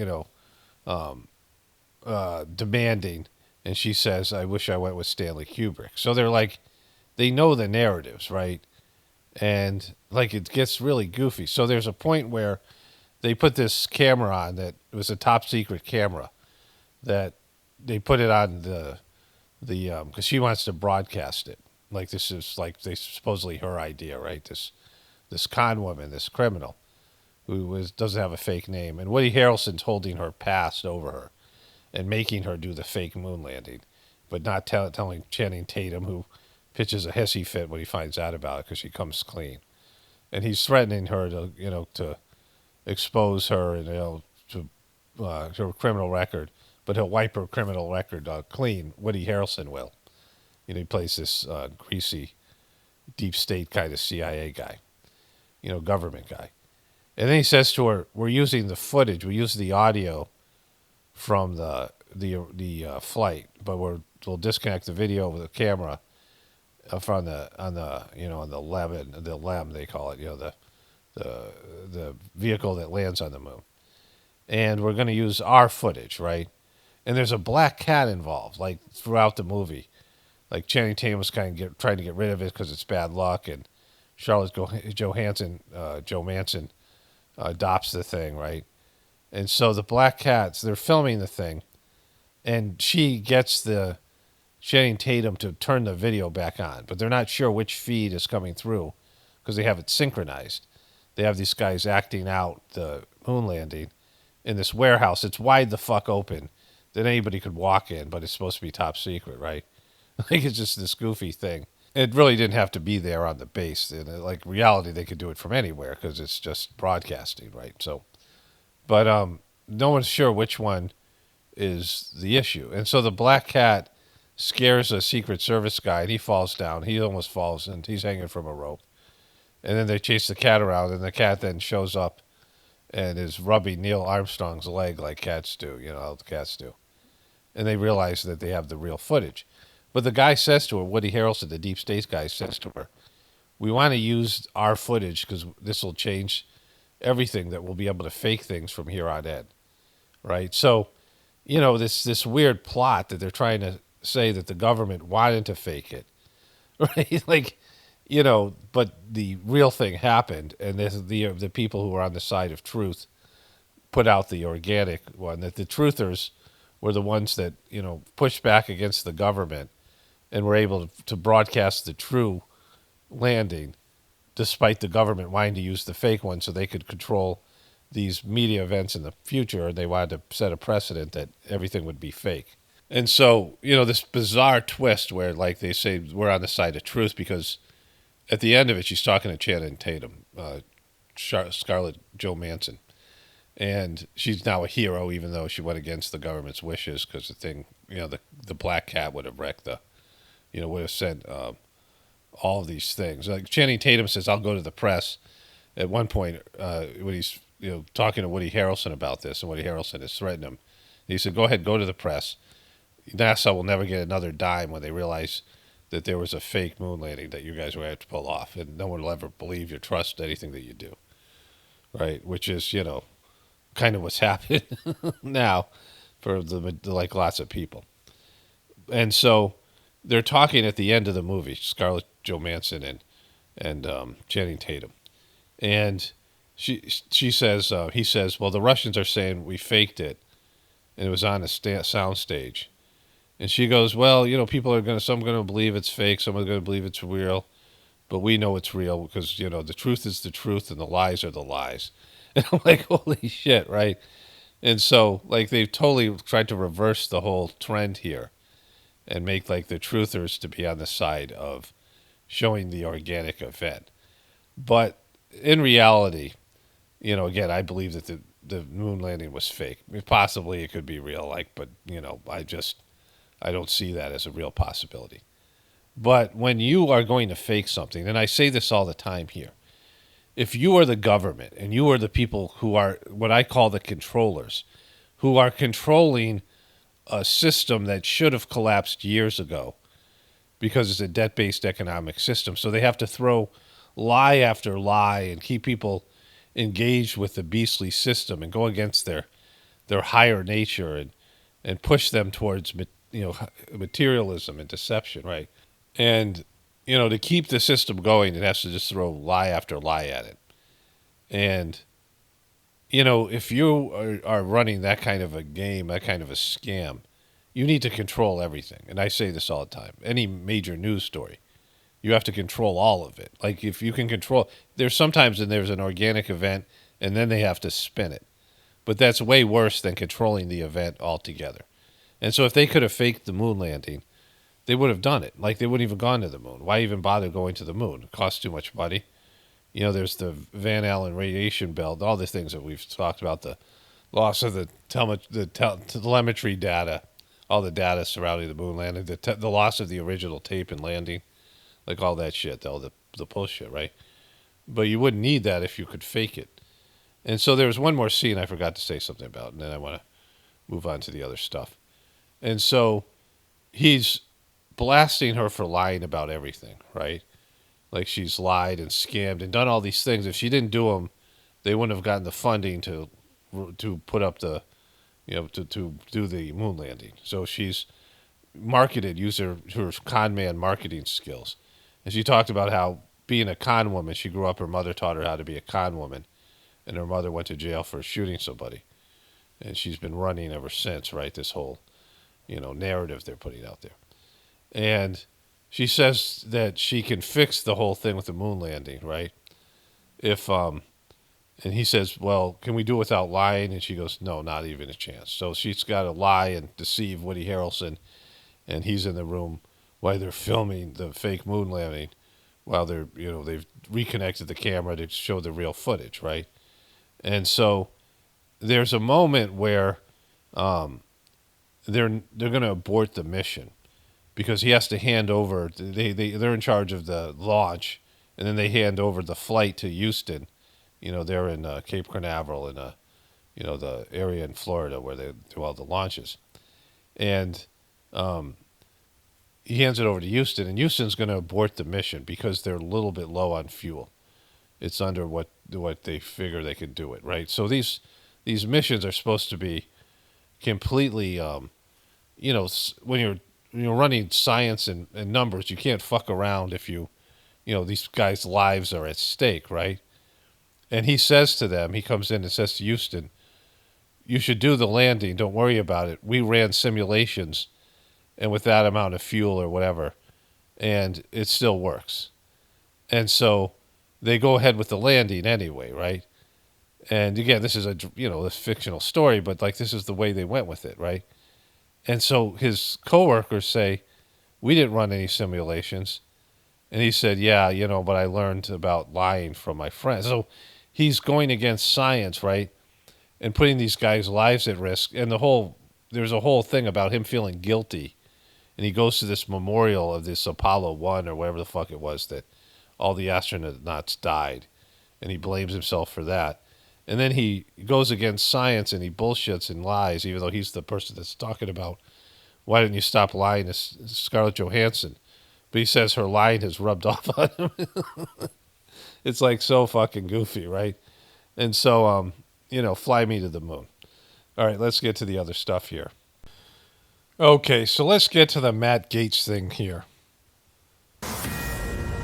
demanding, and she says, "I wish I went with Stanley Kubrick." So they're like, they know the narratives, right? And like it gets really goofy. So there's a point where they put this camera on that was a top secret camera that they put it on the because she wants to broadcast it. Like this is like they supposedly her idea, right? This con woman, this criminal who doesn't have a fake name, and Woody Harrelson's holding her past over her and making her do the fake moon landing, but not telling Channing Tatum, who pitches a hissy fit when he finds out about it because she comes clean, and he's threatening her to expose her and to her criminal record, but he'll wipe her criminal record clean. Woody Harrelson will. He plays this greasy, deep state kind of CIA guy, government guy, and then he says to her, "We're using the footage. We use the audio from the flight, but we'll disconnect the video with the camera from on the LEM they call it, the vehicle that lands on the moon, and we're going to use our footage, right?" And there's a black cat involved, like throughout the movie. Like Channing Tatum was kind of trying to get rid of it because it's bad luck, and Charlotte Johansson, Joe Manson, adopts the thing, right? And so the black cats, they're filming the thing, and she gets the Channing Tatum to turn the video back on, but they're not sure which feed is coming through because they have it synchronized. They have these guys acting out the moon landing in this warehouse. It's wide the fuck open that anybody could walk in, but it's supposed to be top secret, right? Like it's just this goofy thing. It really didn't have to be there on the base. In like reality, they could do it from anywhere because it's just broadcasting, right? So, but no one's sure which one is the issue. And so the black cat scares a Secret Service guy, and he falls down. He almost falls, and he's hanging from a rope. And then they chase the cat around, and the cat then shows up and is rubbing Neil Armstrong's leg like cats do, how the cats do. And they realize that they have the real footage. But the guy says to her, Woody Harrelson, the deep state guy, says to her, "We want to use our footage because this will change everything that we'll be able to fake things from here on in, right? So, this weird plot that they're trying to say that the government wanted to fake it, right? Like, but the real thing happened, and the people who were on the side of truth put out the organic one. That the truthers were the ones that pushed back against the government and were able to broadcast the true landing, despite the government wanting to use the fake one so they could control these media events in the future. They wanted to set a precedent that everything would be fake. And so, this bizarre twist where, like, they say we're on the side of truth because at the end of it, she's talking to Channing Tatum, Scarlett Johansson. And she's now a hero, even though she went against the government's wishes because the thing, the black cat would have wrecked would have sent all of these things. Like Channing Tatum says, I'll go to the press at one point when he's talking to Woody Harrelson about this, and Woody Harrelson has threatened him. He said, go ahead, go to the press. NASA will never get another dime when they realize that there was a fake moon landing that you guys were going to have to pull off, and no one will ever believe or trust anything that you do, right? Which is, kind of what's happening now for like lots of people. And so they're talking at the end of the movie, Scarlett Johansson and Channing Tatum, and she says he says, well, the Russians are saying we faked it, and it was on a sound stage, and she goes, well, people are some going to believe it's fake, some are going to believe it's real, but we know it's real because the truth is the truth and the lies are the lies. And I'm like, holy shit, right? And so, like, they've totally tried to reverse the whole trend here and make, like, the truthers to be on the side of showing the organic event. But in reality, again, I believe that the moon landing was fake. I mean, possibly it could be real, but, I don't see that as a real possibility. But when you are going to fake something, and I say this all the time here, if you are the government and you are the people who are what I call the controllers, who are controlling a system that should have collapsed years ago because it's a debt-based economic system, so they have to throw lie after lie and keep people engaged with the beastly system and go against their higher nature and push them towards materialism and deception, right? And to keep the system going, it has to just throw lie after lie at it. And, if you are running that kind of a game, that kind of a scam, you need to control everything. And I say this all the time. Any major news story, you have to control all of it. Like, if you can control, there's sometimes there's an organic event, and then they have to spin it. But that's way worse than controlling the event altogether. And so if they could have faked the moon landing, they would have done it. Like, they wouldn't even gone to the moon. Why even bother going to the moon? It costs too much money. There's the Van Allen radiation belt, all the things that we've talked about, the loss of the telemetry data, all the data surrounding the moon landing, the loss of the original tape and landing, like all that shit, all the bullshit, right? But you wouldn't need that if you could fake it. And so there was one more scene I forgot to say something about, and then I want to move on to the other stuff. And so he's blasting her for lying about everything, right? Like, she's lied and scammed and done all these things. If she didn't do them, they wouldn't have gotten the funding to put up to do the moon landing. So she's used her con man marketing skills. And she talked about how being a con woman, she grew up, her mother taught her how to be a con woman, and her mother went to jail for shooting somebody. And she's been running ever since, right? This whole, narrative they're putting out there. And she says that she can fix the whole thing with the moon landing, right? And he says, well, can we do it without lying? And she goes, no, not even a chance. So she's got to lie and deceive Woody Harrelson, and he's in the room while they're filming the fake moon landing, while they've reconnected the camera to show the real footage, right? And so there's a moment where they're going to abort the mission because he has to hand over. They're in charge of the launch, and then they hand over the flight to Houston. They're in Cape Canaveral in the area in Florida where they do all the launches, and he hands it over to Houston, and Houston's going to abort the mission because they're a little bit low on fuel. it's under what they figure they can do it, right? So these missions are supposed to be completely, when you're running science and numbers, you can't fuck around if these guys' lives are at stake, right? And he says to them, he comes in and says to Houston, you should do the landing. Don't worry about it. We ran simulations, and with that amount of fuel or whatever, and it still works. And so they go ahead with the landing anyway, right? And again, this is a fictional story, but like this is the way they went with it, right? And so his coworkers say, we didn't run any simulations. And he said, yeah, but I learned about lying from my friends. So he's going against science, right? And putting these guys' lives at risk. And there's a whole thing about him feeling guilty. And he goes to this memorial of this Apollo 1 or whatever the fuck it was that all the astronauts died. And he blames himself for that. And then he goes against science and he bullshits and lies, even though he's the person that's talking about, why didn't you stop lying to Scarlett Johansson? But he says her lying has rubbed off on him. It's like so fucking goofy, right? And so, fly me to the moon. All right, let's get to the other stuff here. Okay, so let's get to the Matt Gaetz thing here.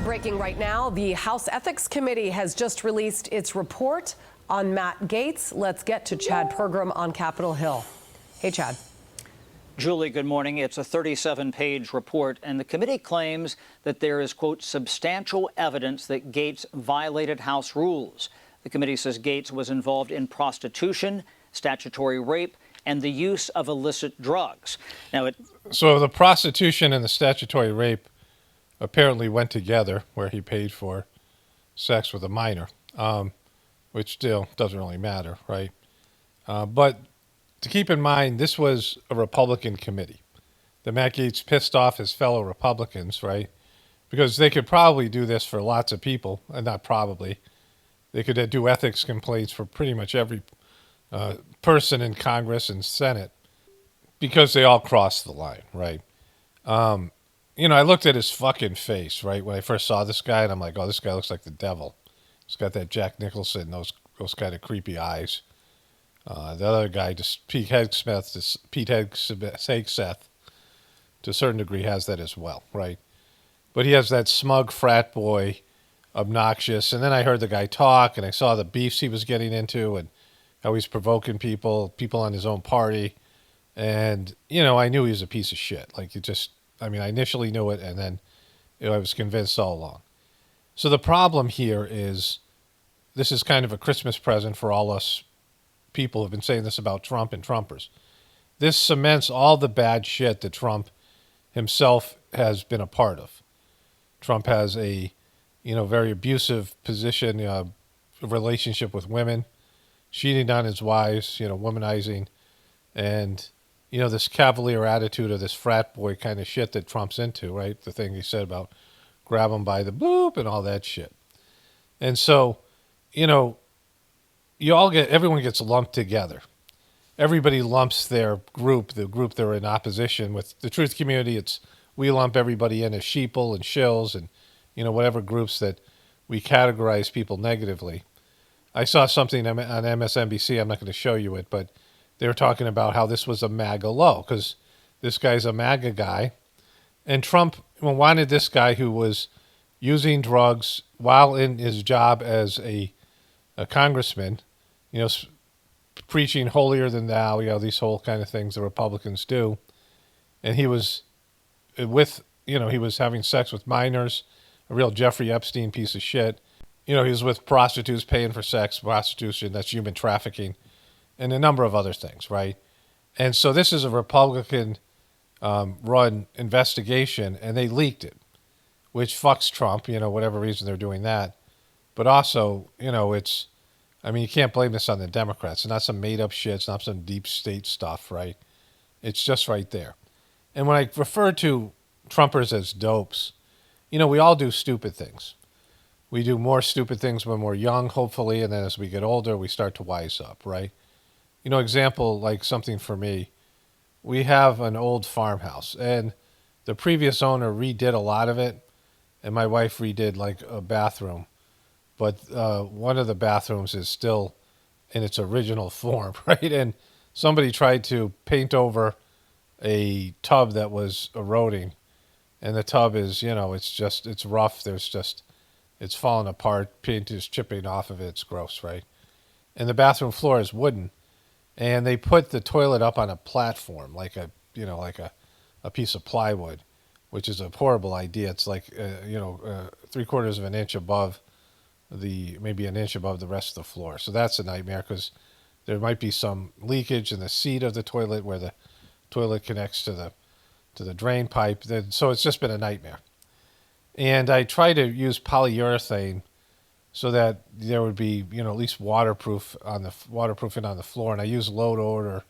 Breaking right now, the House Ethics Committee has just released its report on Matt Gaetz. Let's get to Chad Pergram on Capitol Hill. Hey, Chad. Julie, good morning. It's a 37-page report, and the committee claims that there is, quote, substantial evidence that Gaetz violated House rules. The committee says Gaetz was involved in prostitution, statutory rape, and the use of illicit drugs. So the prostitution and the statutory rape apparently went together, where he paid for sex with a minor, which still doesn't really matter, right? But to keep in mind, this was a Republican committee. The Matt Gaetz pissed off his fellow Republicans, right? Because they could probably do this for lots of people, and not probably. They could do ethics complaints for pretty much every person in Congress and Senate because they all crossed the line, right? I looked at his fucking face, right, when I first saw this guy, and I'm like, oh, this guy looks like the devil. He's got that Jack Nicholson, those kind of creepy eyes. The other guy, just Pete Hegseth, to a certain degree, has that as well, right? But he has that smug frat boy, obnoxious. And then I heard the guy talk, and I saw the beefs he was getting into and how he's provoking people on his own party. And, I knew he was a piece of shit. I initially knew it, and then I was convinced all along. So the problem here is this is kind of a Christmas present for all us people who have been saying this about Trump and Trumpers. This cements all the bad shit that Trump himself has been a part of. Trump has a, very abusive position, relationship with women, cheating on his wives, womanizing, and, this cavalier attitude of this frat boy kind of shit that Trump's into, right? The thing he said about grab him by the boop and all that shit. And so, everyone gets lumped together. Everybody lumps their group, the group they're in opposition with. The truth community, we lump everybody in as sheeple and shills and, whatever groups that we categorize people negatively. I saw something on MSNBC, I'm not going to show you it, but they were talking about how this was a MAGA low, because this guy's a MAGA guy, and Trump wanted this guy who was using drugs while in his job as a congressman, preaching holier than thou, these whole kind of things the Republicans do. And he was he was having sex with minors, a real Jeffrey Epstein piece of shit. He was with prostitutes, paying for sex, prostitution, that's human trafficking, and a number of other things, right? And so this is a Republican run investigation, and they leaked it, which fucks Trump, whatever reason they're doing that. But also, you can't blame this on the Democrats. It's not some made-up shit. It's not some deep state stuff, right? It's just right there. And when I refer to Trumpers as dopes, we all do stupid things. We do more stupid things when we're young, hopefully, and then as we get older, we start to wise up, right? Example, like something for me, we have an old farmhouse, and the previous owner redid a lot of it, and my wife redid like a bathroom. but one of the bathrooms is still in its original form, right? And somebody tried to paint over a tub that was eroding, and the tub is, it's rough. It's falling apart. Paint is chipping off of it. It's gross, right? And the bathroom floor is wooden, and they put the toilet up on a platform, like a piece of plywood, which is a horrible idea. It's like, 3/4 of an inch above maybe an inch above the rest of the floor. So that's a nightmare because there might be some leakage in the seat of the toilet where the toilet connects to the drain pipe. So it's just been a nightmare. And I try to use polyurethane so that there would be, at least waterproofing on the floor. And I use Load-O or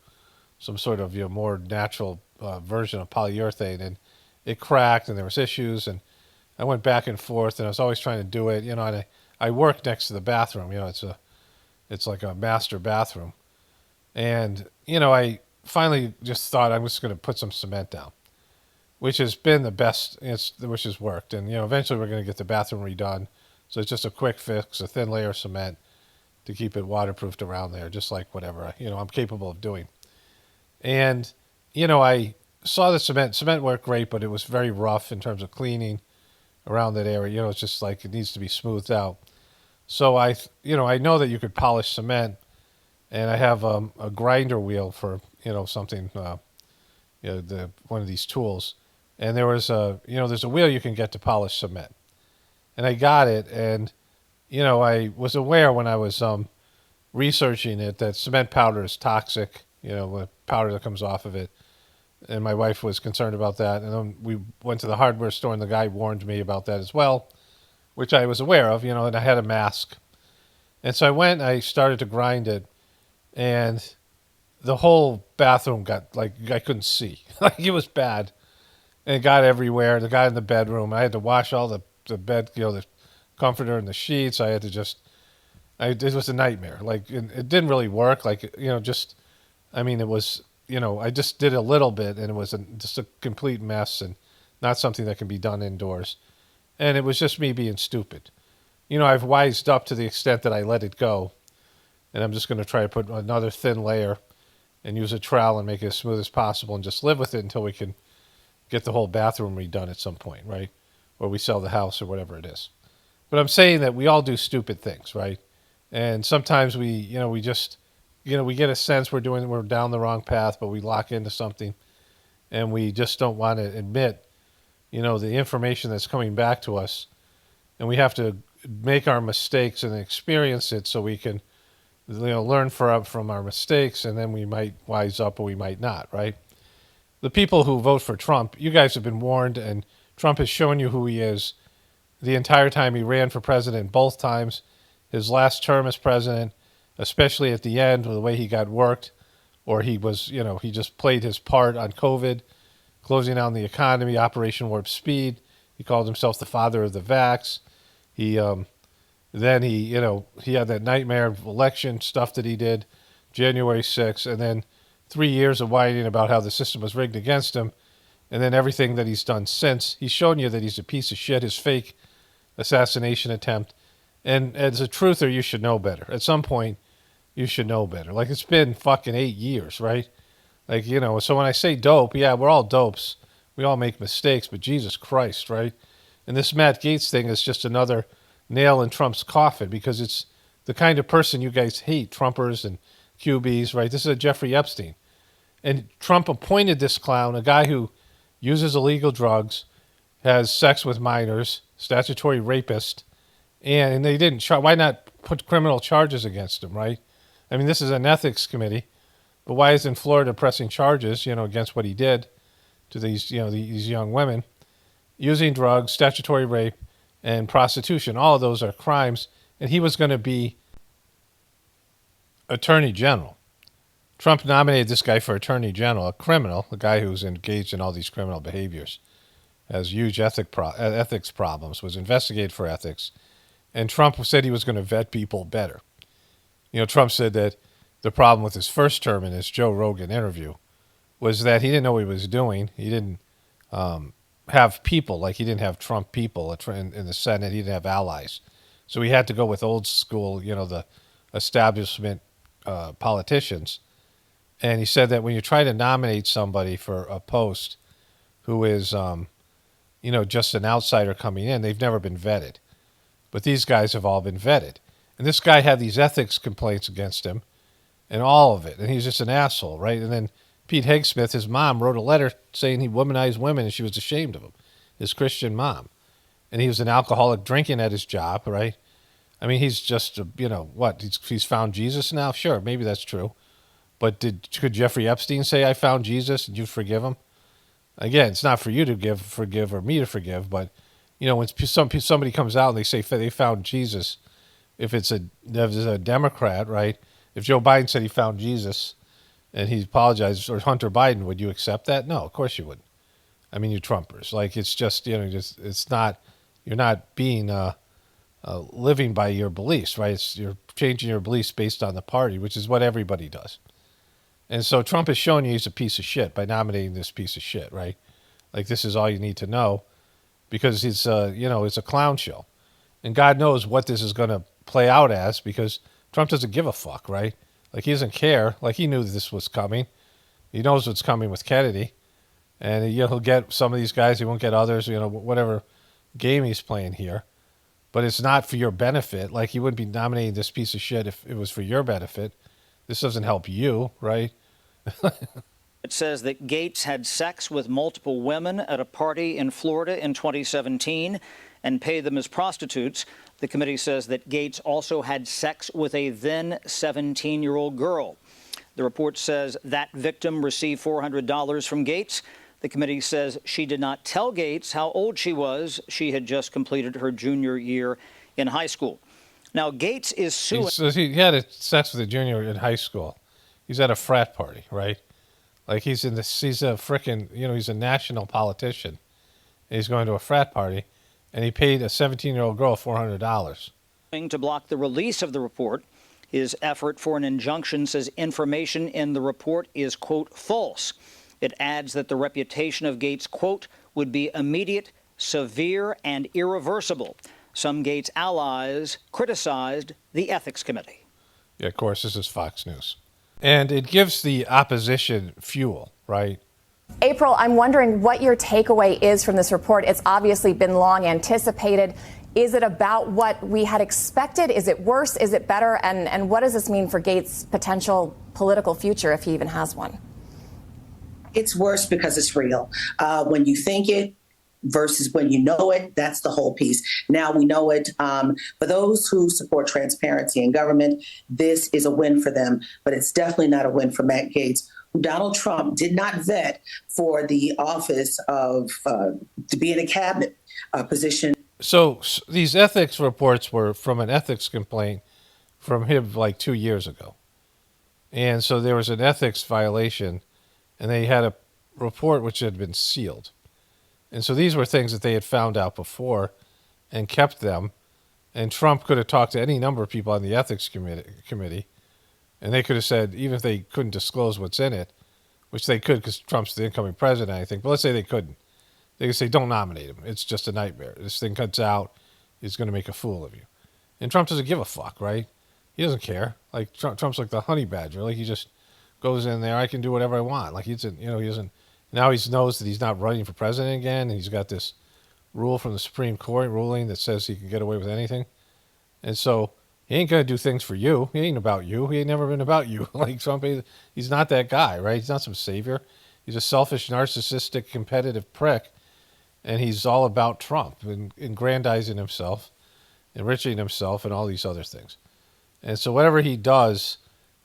some sort of, more natural version of polyurethane. And it cracked and there was issues. And I went back and forth and I was always trying to do it, and I work next to the bathroom. It's like a master bathroom. And, I finally just thought I'm just going to put some cement down, which has been the best, which has worked. And, eventually we're going to get the bathroom redone. So it's just a quick fix, a thin layer of cement to keep it waterproofed around there, just like whatever, I'm capable of doing. And, I saw the cement worked great, but it was very rough in terms of cleaning around that area. It's just like it needs to be smoothed out. So I know that you could polish cement, and I have a grinder wheel for, something, one of these tools. And there's a wheel you can get to polish cement. And I got it, and, I was aware when I was researching it that cement powder is toxic, the powder that comes off of it. And my wife was concerned about that. And then we went to the hardware store, and the guy warned me about that as well, which I was aware of, and I had a mask. And so I went and I started to grind it, and the whole bathroom got, like, I couldn't see. Like, it was bad. And it got everywhere. The guy in the bedroom, I had to wash all the bed, the comforter and the sheets. I had to it was a nightmare. Like, it didn't really work. Like, it was, I just did a little bit, and it was just a complete mess and not something that can be done indoors. And it was just me being stupid. I've wised up to the extent that I let it go. And I'm just going to try to put another thin layer and use a trowel and make it as smooth as possible and just live with it until we can get the whole bathroom redone at some point, right? Or we sell the house or whatever it is. But I'm saying that we all do stupid things, right? And sometimes we just, we get a sense we're down the wrong path, but we lock into something and we just don't want to admit, the information that's coming back to us. And we have to make our mistakes and experience it so we can, learn from our mistakes, and then we might wise up or we might not, right? The people who vote for Trump, you guys have been warned, and Trump has shown you who he is the entire time he ran for president, both times. His last term as president, especially at the end, the way he got worked, or he was, he just played his part on COVID, closing down the economy, Operation Warp Speed. He called himself the father of the vax. He had that nightmare election stuff that he did, January 6th, and then 3 years of whining about how the system was rigged against him, and then everything that he's done since. He's shown you that he's a piece of shit, his fake assassination attempt. And as a truther, you should know better. At some point, you should know better. Like, it's been fucking 8 years, right? Like, so when I say dope, yeah, we're all dopes. We all make mistakes, but Jesus Christ, right? And this Matt Gaetz thing is just another nail in Trump's coffin because it's the kind of person you guys hate, Trumpers and QBs, right? This is a Jeffrey Epstein. And Trump appointed this clown, a guy who uses illegal drugs, has sex with minors, statutory rapist, and they didn't. Why not put criminal charges against him, right? I mean, this is an ethics committee, but why isn't Florida pressing charges, against what he did to these, these young women, using drugs, statutory rape, and prostitution? All of those are crimes, and he was going to be attorney general. Trump nominated this guy for attorney general, a criminal, a guy who's engaged in all these criminal behaviors, has huge ethics problems, was investigated for ethics, and Trump said he was going to vet people better. Trump said that the problem with his first term in his Joe Rogan interview was that he didn't know what he was doing. He didn't have people, like he didn't have Trump people in the Senate. He didn't have allies. So he had to go with old school, the establishment politicians. And he said that when you try to nominate somebody for a post who is, just an outsider coming in, they've never been vetted. But these guys have all been vetted. And this guy had these ethics complaints against him and all of it. And he's just an asshole, right? And then Pete Hegsmith, his mom, wrote a letter saying he womanized women and she was ashamed of him, his Christian mom. And he was an alcoholic drinking at his job, right? I mean, he's just, what? He's found Jesus now? Sure, maybe that's true. But could Jeffrey Epstein say, I found Jesus and you forgive him? Again, it's not for you to forgive or me to forgive, but, when somebody comes out and they say they found Jesus, if it's a Democrat, right? If Joe Biden said he found Jesus and he apologized, or Hunter Biden, would you accept that? No, of course you wouldn't. I mean, you Trumpers. Like, it's just, it's not, you're not being living by your beliefs, right? You're changing your beliefs based on the party, which is what everybody does. And so Trump is showing you he's a piece of shit by nominating this piece of shit, right? Like, this is all you need to know because it's a clown show. And God knows what this is going to play out as because Trump doesn't give a fuck, right? Like, he doesn't care. Like, he knew this was coming. He knows what's coming with Kennedy. And he'll get some of these guys. He won't get others, whatever game he's playing here. But it's not for your benefit. Like, he wouldn't be nominating this piece of shit if it was for your benefit. This doesn't help you, right? It says that Gaetz had sex with multiple women at a party in Florida in 2017 and paid them as prostitutes. The committee says that Gaetz also had sex with a then 17-year-old girl. The report says that victim received $400 from Gaetz. The committee says she did not tell Gaetz how old she was. She had just completed her junior year in high school. Now, Gaetz is suing. He had sex with a junior in high school. He's at a frat party, right? Like, he's a frickin', he's a national politician. And he's going to a frat party, and he paid a 17-year-old girl $400. To block the release of the report. His effort for an injunction says information in the report is, quote, false. It adds that the reputation of Gaetz, quote, would be immediate, severe, and irreversible. Some Gaetz allies criticized the ethics committee. Yeah, of course, this is Fox News. And it gives the opposition fuel, right? April, I'm wondering what your takeaway is from this report. It's obviously been long anticipated. Is it about what we had expected? Is it worse? Is it better? And what does this mean for Gaetz' potential political future, if he even has one? It's worse because it's real. When you think it versus when you know it, that's the whole piece. Now we know it. For those who support transparency in government, this is a win for them. But it's definitely not a win for Matt Gaetz, who Donald Trump did not vet for the office of to be in a cabinet position. So these ethics reports were from an ethics complaint from him like 2 years ago. And so there was an ethics violation, and they had a report which had been sealed. And so these were things that they had found out before and kept them. And Trump could have talked to any number of people on the ethics committee, and they could have said, even if they couldn't disclose what's in it, which they could because Trump's the incoming president, I think, but let's say they couldn't. They could say, don't nominate him. It's just a nightmare. This thing cuts out. He's going to make a fool of you. And Trump doesn't give a fuck, right? He doesn't care. Like, Trump's like the honey badger. Like, he just goes in there. I can do whatever I want. Like, he doesn't. Now he knows that he's not running for president again. And he's got this rule from the Supreme Court ruling that says he can get away with anything. And so he ain't going to do things for you. He ain't about you. He ain't never been about you. Like, Trump, he's not that guy, right? He's not some savior. He's a selfish, narcissistic, competitive prick. And he's all about Trump and aggrandizing himself, enriching himself, and all these other things. And so whatever he does,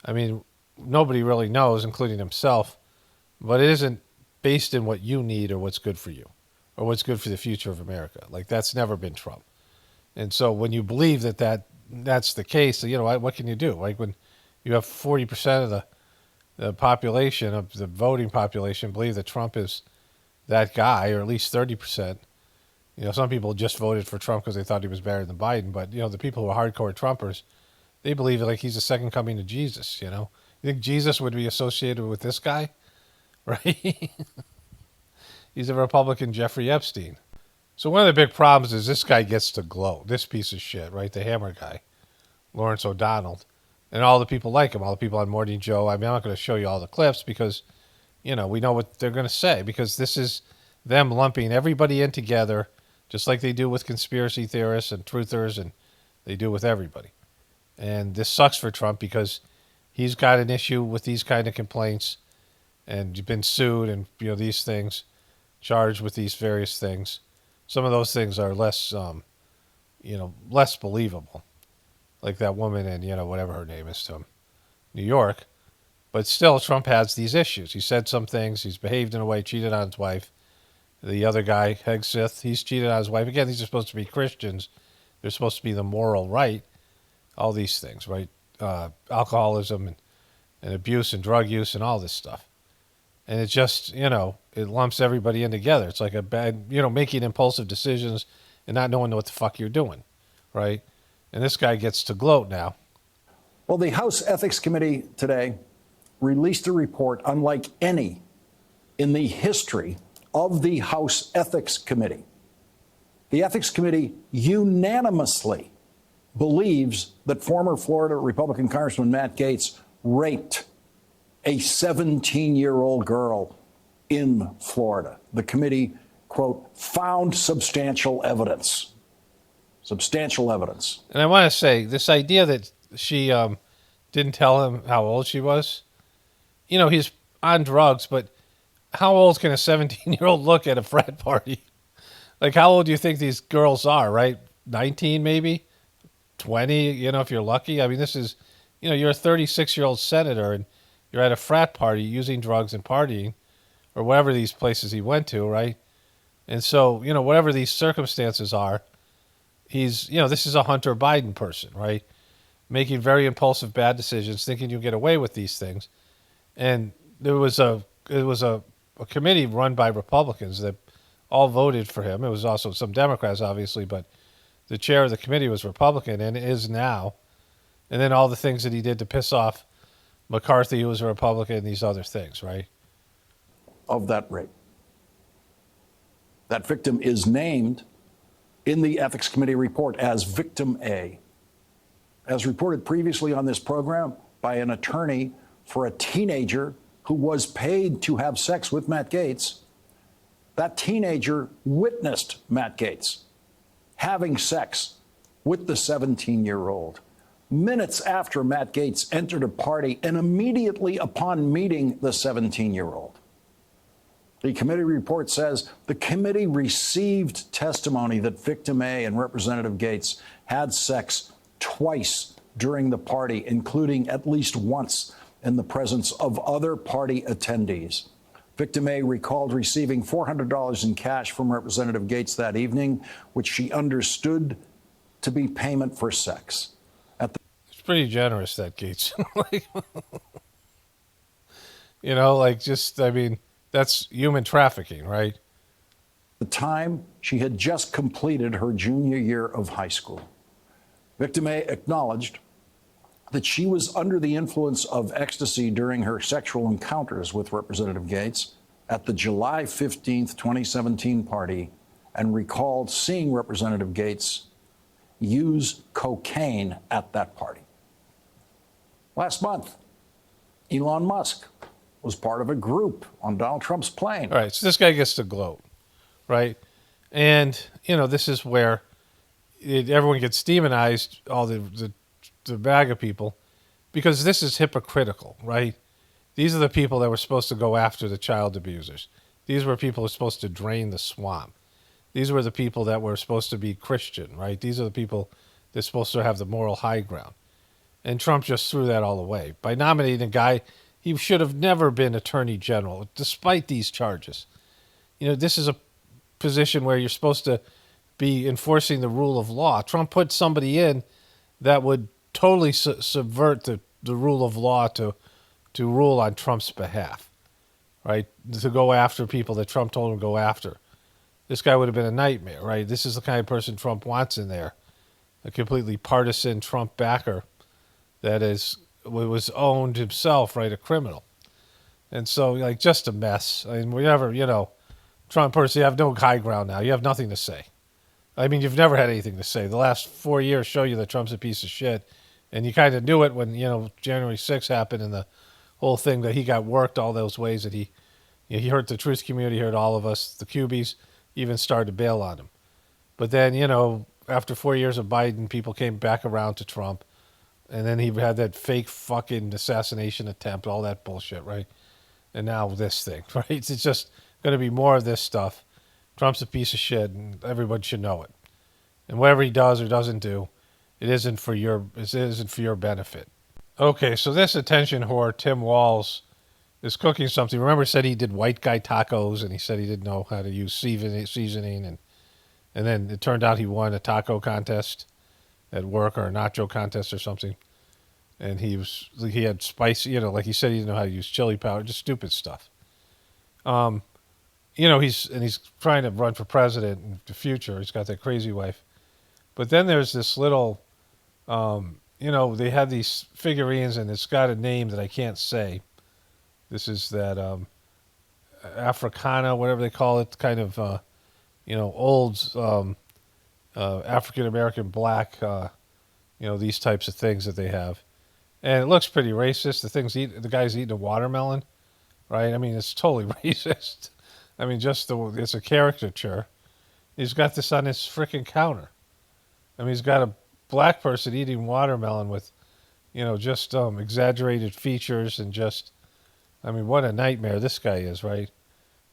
I mean, nobody really knows, including himself, but it isn't based in what you need or what's good for you or what's good for the future of America. Like, that's never been Trump. And so when you believe that's the case, what can you do? Like, when you have 40% of the population, of the voting population, believe that Trump is that guy, or at least 30%. Some people just voted for Trump because they thought he was better than Biden. But, the people who are hardcore Trumpers, they believe like he's the second coming of Jesus, You think Jesus would be associated with this guy? Right? He's a Republican Jeffrey Epstein. So one of the big problems is this guy gets to gloat. This piece of shit, right? The hammer guy, Lawrence O'Donnell, and all the people like him. All the people on Morning Joe. I mean, I'm not going to show you all the clips because, we know what they're going to say, because this is them lumping everybody in together, just like they do with conspiracy theorists and truthers, and they do with everybody. And this sucks for Trump because he's got an issue with these kind of complaints and been sued and, these things, charged with these various things. Some of those things are less, less believable. Like that woman in, whatever her name is to him, New York. But still, Trump has these issues. He said some things. He's behaved in a way, cheated on his wife. The other guy, Hegseth, he's cheated on his wife. Again, these are supposed to be Christians. They're supposed to be the moral right. All these things, right? Alcoholism and abuse and drug use and all this stuff. And it just, it lumps everybody in together. It's like a bad, making impulsive decisions and not knowing what the fuck you're doing, right? And this guy gets to gloat now. Well, the House Ethics Committee today released a report unlike any in the history of the House Ethics Committee. The Ethics Committee unanimously believes that former Florida Republican Congressman Matt Gaetz raped a 17-year-old girl in Florida. The committee, quote, found substantial evidence. Substantial evidence. And I want to say, this idea that she didn't tell him how old she was, he's on drugs, but how old can a 17-year-old look at a frat party? Like, how old do you think these girls are, right? 19 maybe? 20, if you're lucky? I mean, this is, you're a 36-year-old senator and you're at a frat party using drugs and partying, or whatever these places he went to, right? And so, whatever these circumstances are, he's, this is a Hunter Biden person, right? Making very impulsive, bad decisions, thinking you'll get away with these things. And it was a committee run by Republicans that all voted for him. It was also some Democrats, obviously, but the chair of the committee was Republican and is now. And then all the things that he did to piss off McCarthy, who was a Republican, and these other things, right? Of that rape. That victim is named in the Ethics Committee report as Victim A. As reported previously on this program by an attorney for a teenager who was paid to have sex with Matt Gaetz, that teenager witnessed Matt Gaetz having sex with the 17-year-old minutes after Matt Gaetz entered a party and immediately upon meeting the 17-year-old. The committee report says the committee received testimony that Victim A and Representative Gaetz had sex twice during the party, including at least once in the presence of other party attendees. Victim A recalled receiving $400 in cash from Representative Gaetz that evening, which she understood to be payment for sex. It's pretty generous, that Gaetz. That's human trafficking, right? The time she had just completed her junior year of high school. Victim A acknowledged that she was under the influence of ecstasy during her sexual encounters with Representative Gaetz at the July 15th, 2017 party, and recalled seeing Representative Gaetz use cocaine at that party. Last month, Elon Musk was part of a group on Donald Trump's plane. All right, so this guy gets to gloat, right? And, this is where everyone gets demonized, all the MAGA people, because this is hypocritical, right? These are the people that were supposed to go after the child abusers. These were people who were supposed to drain the swamp. These were the people that were supposed to be Christian, right? These are the people that's supposed to have the moral high ground. And Trump just threw that all away by nominating a guy. He should have never been attorney general, despite these charges. This is a position where you're supposed to be enforcing the rule of law. Trump put somebody in that would totally subvert the rule of law to rule on Trump's behalf, right? To go after people that Trump told him to go after. This guy would have been a nightmare, right? This is the kind of person Trump wants in there, a completely partisan Trump backer that was owned himself, right? A criminal. And so, just a mess. I mean, Trump person, you have no high ground now. You have nothing to say. I mean, you've never had anything to say. The last 4 years show you that Trump's a piece of shit. And you kind of knew it when, January 6th happened and the whole thing that he got worked all those ways that he hurt the truth community, he hurt all of us, the Cubies, even started to bail on him. But then, after 4 years of Biden, people came back around to Trump. And then he had that fake fucking assassination attempt, all that bullshit, right? And now this thing, right? It's just going to be more of this stuff. Trump's a piece of shit, and everyone should know it. And whatever he does or doesn't do, it isn't for your benefit. Okay, so this attention whore, Tim Walz, is cooking something. Remember, he said he did white guy tacos, and he said he didn't know how to use seasoning, and then it turned out he won a taco contest at work or a nacho contest or something. And he had spicy, like he said he didn't know how to use chili powder, just stupid stuff. He's trying to run for president in the future. He's got that crazy wife. But then there's this little, they had these figurines and it's got a name that I can't say. This is that Africana, whatever they call it, kind of, old African-American black, these types of things that they have. And it looks pretty racist. The guy's eating a watermelon, right? I mean, it's totally racist. I mean, it's a caricature. He's got this on his freaking counter. I mean, he's got a black person eating watermelon with, just exaggerated features and what a nightmare this guy is, right?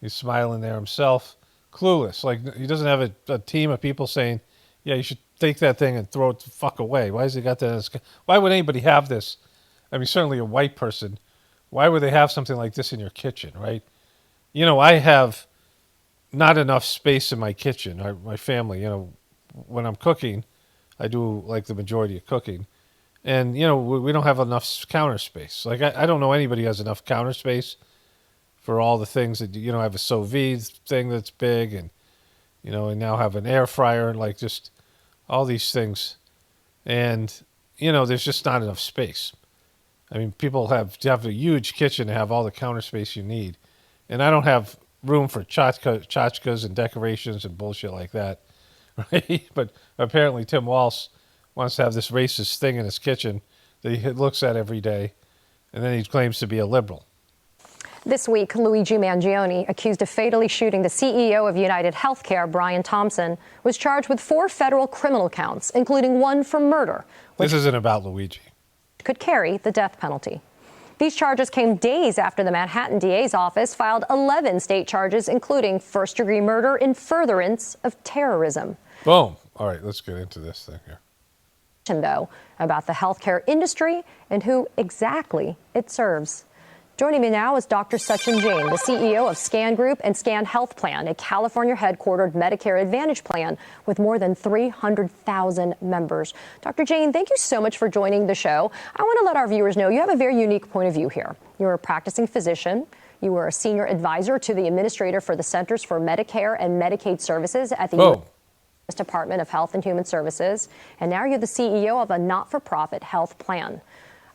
He's smiling there himself, clueless. Like, he doesn't have a team of people saying, yeah, you should take that thing and throw it the fuck away. Why has he got that? Why would anybody have this? I mean, certainly a white person. Why would they have something like this in your kitchen, right? I have not enough space in my kitchen. My family, when I'm cooking, I do like the majority of cooking. And, we don't have enough counter space. Like, I don't know anybody who has enough counter space for all the things that, I have a sous vide thing that's big and, I now have an air fryer and like just all these things. And, there's just not enough space. I mean, people have to have a huge kitchen to have all the counter space you need. And I don't have room for tchotchkes and decorations and bullshit like that, right? But apparently Tim Walz wants to have this racist thing in his kitchen that he looks at every day, and then he claims to be a liberal. This week, Luigi Mangione, accused of fatally shooting the CEO of United Healthcare, Brian Thompson, was charged with 4 federal criminal counts, including 1 for murder. This isn't about Luigi. Could carry the death penalty. These charges came days after the Manhattan DA's office filed 11 state charges, including first-degree murder in furtherance of terrorism. Boom. All right, let's get into this thing here. Though, about the healthcare industry and who exactly it serves. Joining me now is Dr. Sachin Jain, the CEO of Scan Group and Scan Health Plan, a California-headquartered Medicare Advantage plan with more than 300,000 members. Dr. Jain, thank you so much for joining the show. I want to let our viewers know you have a very unique point of view here. You're a practicing physician. You were a senior advisor to the administrator for the Centers for Medicare and Medicaid Services at the U.S. Department of Health and Human Services. And now you're the CEO of a not-for-profit health plan.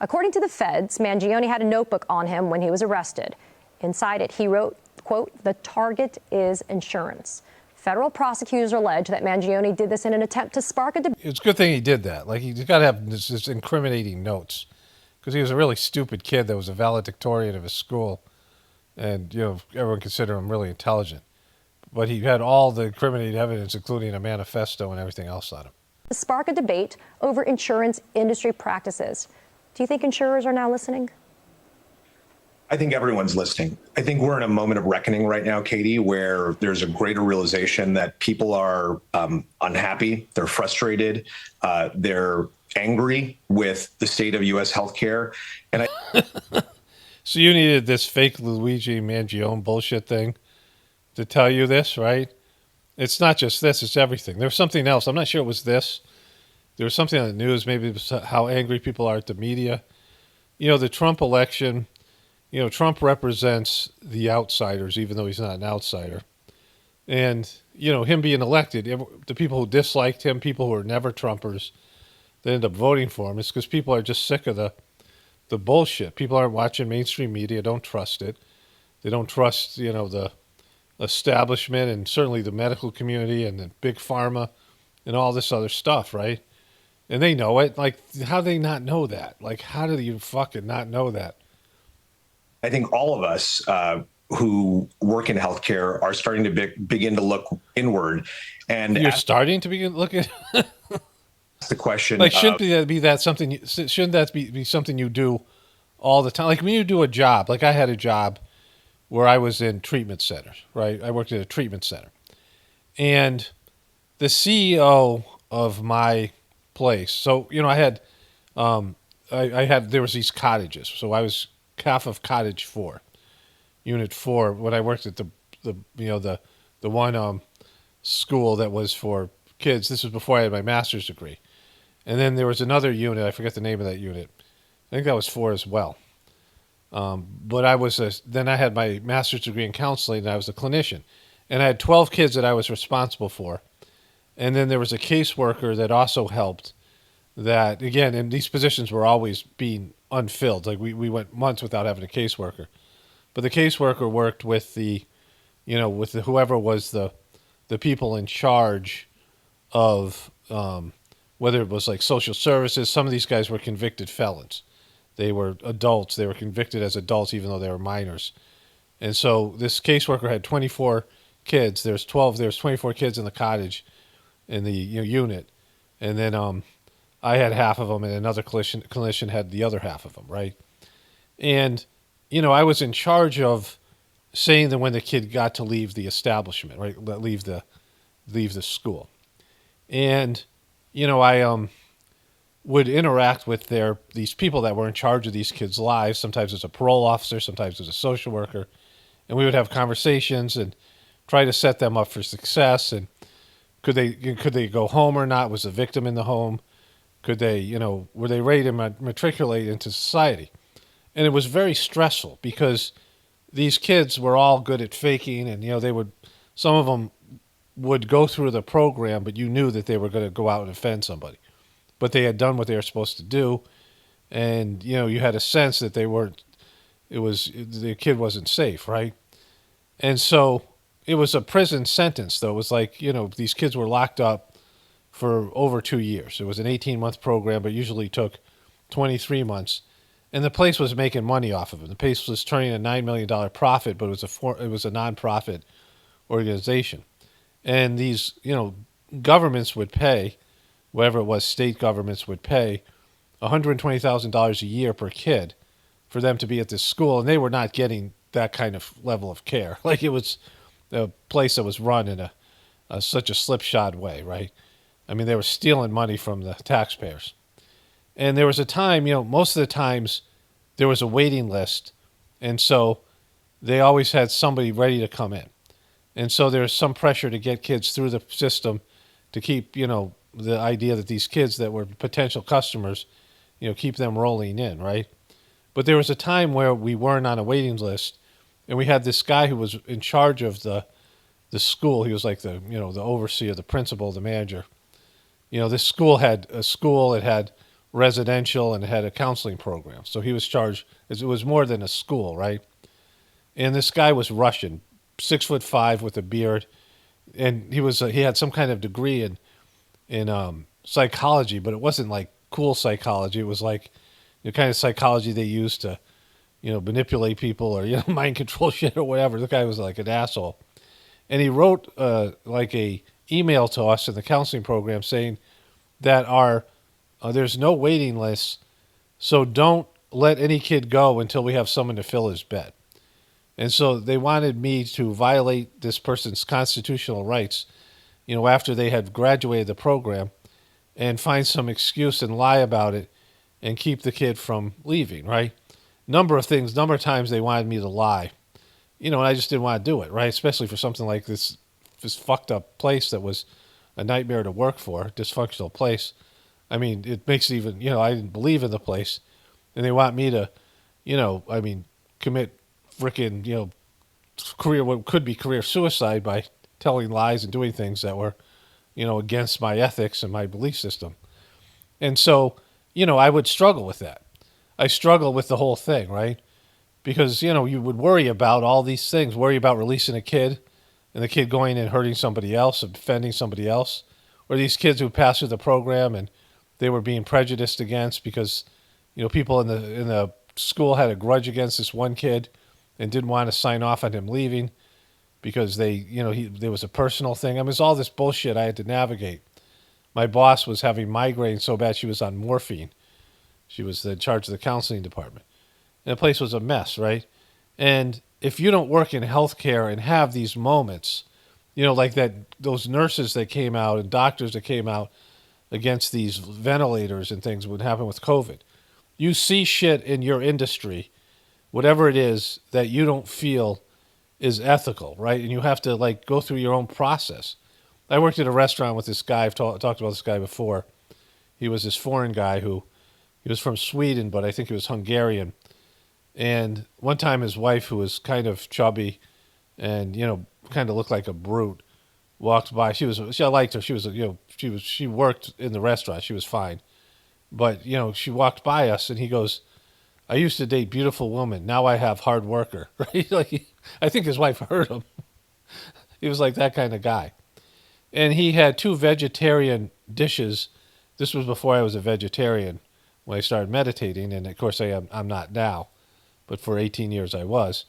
According to the feds, Mangione had a notebook on him when he was arrested. Inside it, he wrote, quote, "The target is insurance." Federal prosecutors allege that Mangione did this in an attempt to spark a debate. It's a good thing he did that. Like, he's got to have this incriminating notes because he was a really stupid kid that was a valedictorian of his school. And, everyone considered him really intelligent. But he had all the incriminating evidence, including a manifesto and everything else on him. To spark a debate over insurance industry practices. Do you think insurers are now listening? I think everyone's listening. I think we're in a moment of reckoning right now, Katie, where there's a greater realization that people are unhappy, they're frustrated, they're angry with the state of U.S. healthcare. And So you needed this fake Luigi Mangione bullshit thing to tell you this, right? It's not just this, it's everything. There's something else. I'm not sure it was this. There was something on the news, maybe it was how angry people are at the media. The Trump election, Trump represents the outsiders, even though he's not an outsider. And, him being elected, the people who disliked him, people who are never Trumpers, that end up voting for him, is because people are just sick of the bullshit. People aren't watching mainstream media, don't trust it. They don't trust, the establishment and certainly the medical community and the big pharma and all this other stuff, right? And they know it. Like, how do they not know that? Like, how do you fucking not know that? I think all of us who work in healthcare are starting to begin to look inward. And you're starting to begin looking. The question, like, shouldn't that be something you do all the time? Like when you do a job, like I had a job where I was in treatment centers, right? I worked at a treatment center, and the CEO of my place. So I had, there was these cottages. So I was half of cottage 4, unit 4, when I worked at the one school that was for kids. This was before I had my master's degree. And then there was another unit. I forget the name of that unit. I think that was 4 as well. But then I had my master's degree in counseling, and I was a clinician. And I had 12 kids that I was responsible for. And then there was a caseworker that also helped. That, again, and these positions were always being unfilled. Like we went months without having a caseworker. But the caseworker worked with whoever was the people in charge of whether it was like social services. Some of these guys were convicted felons. They were adults. They were convicted as adults even though they were minors. And so this caseworker had 24 kids. There's 24 kids in the cottage in the unit. And then I had half of them and another clinician had the other half of them, right? And, I was in charge of saying that when the kid got to leave the establishment, right, leave the school. And, I would interact with these people that were in charge of these kids' lives, sometimes as a parole officer, sometimes as a social worker, and we would have conversations and try to set them up for success. And could they go home or not? Was the victim in the home? Could they, were they ready to matriculate into society? And it was very stressful because these kids were all good at faking, and some of them would go through the program, but you knew that they were going to go out and offend somebody. But they had done what they were supposed to do, and you had a sense that the kid wasn't safe, right? And so it was a prison sentence, though. It was like, these kids were locked up for over 2 years. It was an 18-month program, but usually took 23 months. And the place was making money off of it. The place was turning a $9 million profit, but it was a nonprofit organization. And these, governments would pay, whatever it was, state governments would pay $120,000 a year per kid for them to be at this school. And they were not getting that kind of level of care. Like, it was a place that was run in such a slipshod way, right? I mean, they were stealing money from the taxpayers. And there was a time, most of the times there was a waiting list. And so they always had somebody ready to come in. And so there's some pressure to get kids through the system to keep, the idea that these kids that were potential customers, keep them rolling in, right? But there was a time where we weren't on a waiting list, and we had this guy who was in charge of the school. He was like the overseer, the principal, the manager. This school had it had residential, and it had a counseling program. So he was charged, it was more than a school, right? And this guy was Russian, 6'5" with a beard, and he had some kind of degree in psychology, but it wasn't like cool psychology. It was like the kind of psychology they used to, manipulate people or mind control shit or whatever. The guy was like an asshole, and he wrote like a email to us in the counseling program saying that there's no waiting list, so don't let any kid go until we have someone to fill his bed. And so they wanted me to violate this person's constitutional rights, after they had graduated the program, and find some excuse and lie about it and keep the kid from leaving, right? Number of times they wanted me to lie, and I just didn't want to do it, right? Especially for something like this fucked up place that was a nightmare to work for, dysfunctional place. I mean, it makes it even, I didn't believe in the place, and they want me to, commit frickin', what could be career suicide by telling lies and doing things that were, against my ethics and my belief system. And so, I would struggle with that. I struggle with the whole thing, right? Because, you would worry about all these things, worry about releasing a kid and the kid going and hurting somebody else, offending somebody else, or these kids who passed through the program and they were being prejudiced against because, people in the school had a grudge against this one kid and didn't want to sign off on him leaving because there was a personal thing. I mean, it's all this bullshit I had to navigate. My boss was having migraines so bad she was on morphine. She was in charge of the counseling department. And the place was a mess, right? And if you don't work in healthcare and have these moments, like those nurses that came out and doctors that came out against these ventilators and things would happen with COVID. You see shit in your industry, whatever it is, that you don't feel is ethical, right? And you have to go through your own process. I worked at a restaurant with this guy. I've talked about this guy before. He was this foreign guy he was from Sweden, but I think he was Hungarian. And one time his wife, who was kind of chubby and, kind of looked like a brute, walked by. I liked her. She worked in the restaurant. She was fine. But, she walked by us and he goes, "I used to date beautiful women. Now I have hard worker." Right? I think his wife heard him. He was like that kind of guy. And he had 2 vegetarian dishes. This was before I was a vegetarian when I started meditating. And of course I'm not now, but for 18 years I was.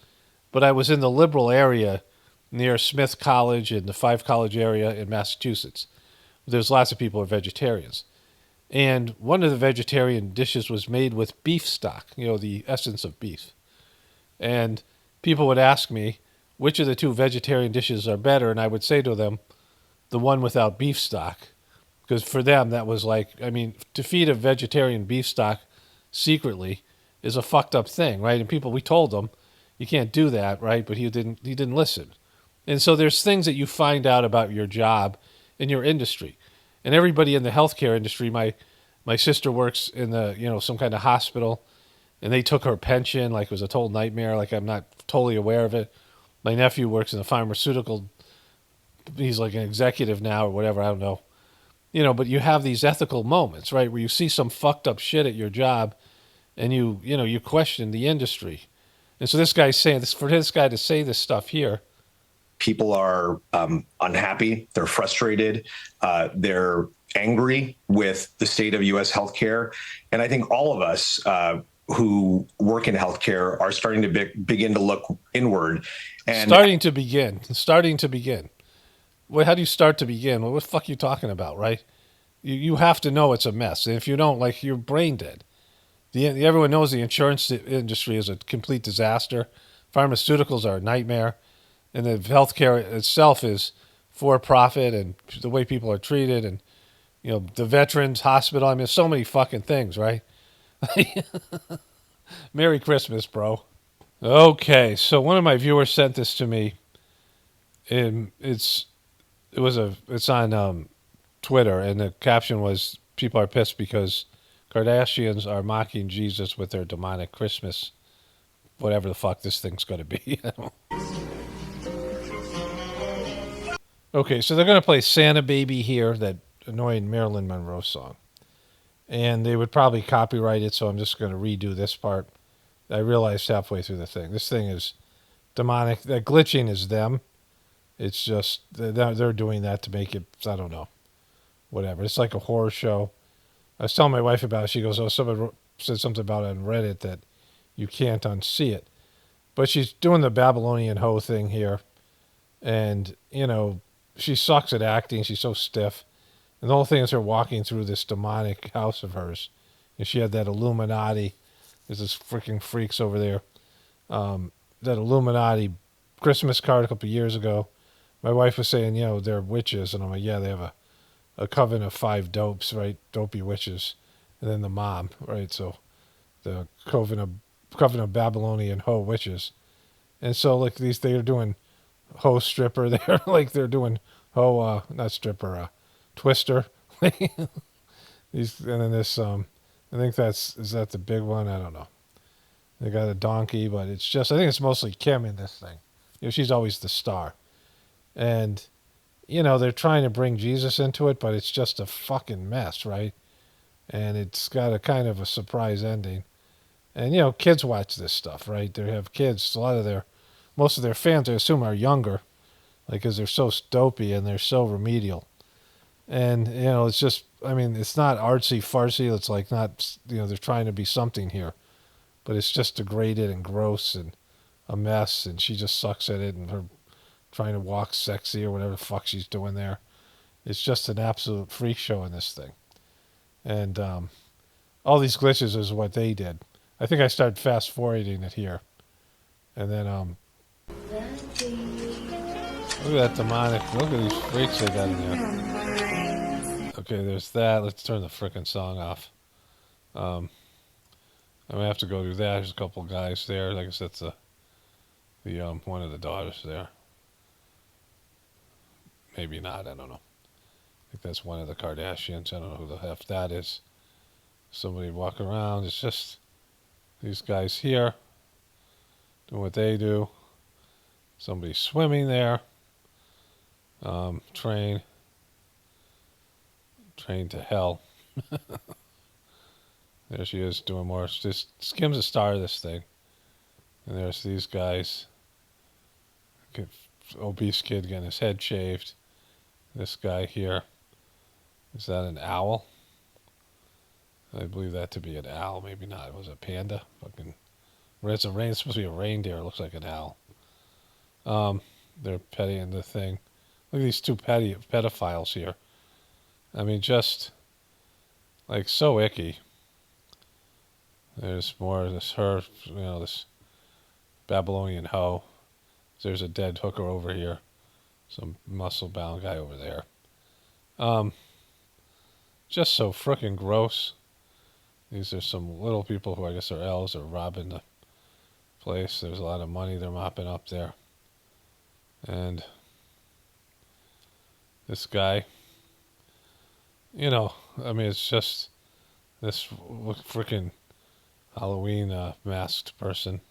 But I was in the liberal area near Smith College in the Five College area in Massachusetts. There's lots of people who are vegetarians. And one of the vegetarian dishes was made with beef stock, the essence of beef. And people would ask me which of the 2 vegetarian dishes are better, and I would say to them, the one without beef stock. Because for them, that was to feed a vegetarian beef stock secretly is a fucked up thing, right? And we told them, you can't do that, right? But he didn't listen. And so there's things that you find out about your job in your industry. And everybody in the healthcare industry, my sister works in the, some kind of hospital, and they took her pension like it was a total nightmare. I'm not totally aware of it. My nephew works in the pharmaceutical. He's like an executive now or whatever, I don't know. But you have these ethical moments, right, where you see some fucked up shit at your job and you question the industry. And so this guy's saying this, for this guy to say this stuff here. People are unhappy. They're frustrated. They're angry with the state of U.S. healthcare. And I think all of us who work in healthcare are starting to begin to look inward. And starting to begin. Well, how do you start to begin? Well, what the fuck are you talking about, right? You have to know it's a mess. And if you don't, you're brain dead. Everyone knows the insurance industry is a complete disaster. Pharmaceuticals are a nightmare. And the healthcare itself is for profit, and the way people are treated, and the veterans hospital. I mean, so many fucking things, right? Merry Christmas, bro. Okay, so one of my viewers sent this to me, and it's on Twitter, and the caption was, "People are pissed because Kardashians are mocking Jesus with their demonic Christmas, whatever the fuck this thing's going to be." Okay, so they're going to play Santa Baby here, that annoying Marilyn Monroe song. And they would probably copyright it, so I'm just going to redo this part. I realized halfway through the thing. This thing is demonic. That glitching is them. It's just, they're doing that to make it, I don't know, whatever. It's like a horror show. I was telling my wife about it. She goes, someone said something about it on Reddit that you can't unsee it. But she's doing the Babylonian hoe thing here. And, she sucks at acting. She's so stiff. And the whole thing is her walking through this demonic house of hers. And she had that Illuminati. There's this freaking freaks over there. That Illuminati Christmas card a couple of years ago. My wife was saying, they're witches. And I'm like, yeah, they have a coven of 5 dopes, right? Dopey witches. And then the mom, right? So the coven of Babylonian hoe witches. And so they're doing hoe stripper there, they're doing hoe not stripper, twister. And then this I think is that the big one? I don't know. They got a donkey, but it's just, I think it's mostly Kim in this thing. She's always the star. And they're trying to bring Jesus into it, but it's just a fucking mess, right? And it's got a kind of a surprise ending. And kids watch this stuff, right? They have kids. Most of their fans, I assume, are younger. like, because they're so dopey and they're so remedial. And, it's just, I mean, it's not artsy fartsy. It's like not, they're trying to be something here. But it's just degraded and gross and a mess. And she just sucks at it, and her trying to walk sexy or whatever the fuck she's doing there. It's just an absolute freak show in this thing. And all these glitches is what they did. I think I started fast forwarding it here. And then, look at that demonic, look at these freaks they got in there. Okay, there's that. Let's turn the frickin' song off. I'm gonna have to go do that. There's a couple guys there. I guess that's the one of the daughters there. Maybe not. I don't know. I think that's one of the Kardashians. I don't know who the F that is. Somebody walking around. It's just these guys here doing what they do. Somebody swimming there. Train to hell. There she is doing more. Just Skim's the star of this thing. And there's these guys. Obese kid getting his head shaved. This guy here. Is that an owl? I believe that to be an owl. Maybe not. It was a panda. Fucking. It's supposed to be a reindeer. It looks like an owl. They're petting the thing. Look at these two pedophiles here. I mean, just like so icky. There's more of this this Babylonian hoe. There's a dead hooker over here. Some muscle-bound guy over there. Just so frickin' gross. These are some little people who I guess are elves are robbing the place. There's a lot of money they're mopping up there. And this guy, I mean, it's just this frickin' Halloween masked person.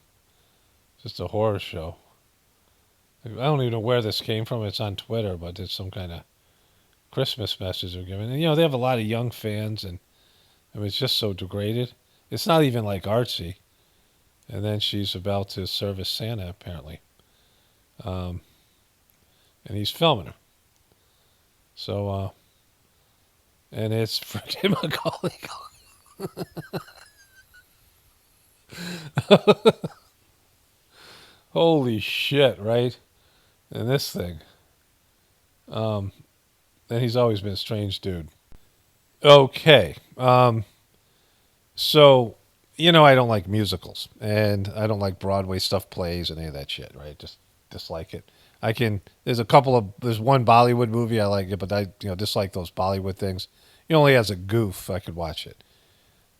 Just a horror show. I don't even know where this came from. It's on Twitter, but it's some kind of Christmas message they're giving. And, they have a lot of young fans, and I mean, it's just so degraded. It's not even like artsy. And then she's about to service Santa, apparently. And he's filming her. So, and it's freaking Macaulay Culkin. Holy shit, right? And this thing. And he's always been a strange dude. Okay. So, I don't like musicals. And I don't like Broadway stuff, plays, and any of that shit, right? Just dislike it. There's one Bollywood movie I like it, but I, dislike those Bollywood things. Only as a goof, I could watch it.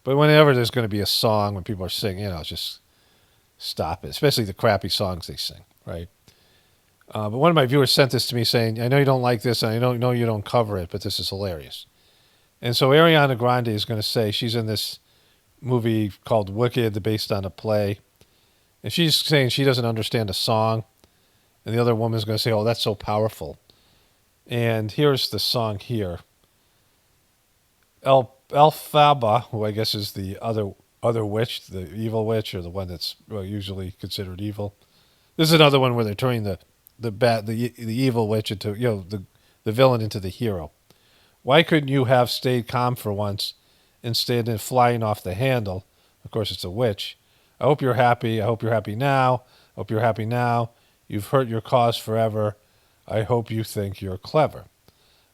But whenever there's going to be a song, when people are singing, just stop it. Especially the crappy songs they sing, right? But one of my viewers sent this to me saying, I know you don't like this, and I know you don't cover it, but this is hilarious. And so Ariana Grande is going to say, she's in this movie called Wicked, based on a play. And she's saying she doesn't understand a song. And the other woman's going to say, oh, that's so powerful. And here's the song here. Elphaba, who I guess is the other witch, the evil witch, or the one that's usually considered evil. This is another one where they're turning the evil witch into, the villain into the hero. Why couldn't you have stayed calm for once instead of flying off the handle? Of course, it's a witch. I hope you're happy. I hope you're happy now. I hope you're happy now. You've hurt your cause forever. I hope you think you're clever.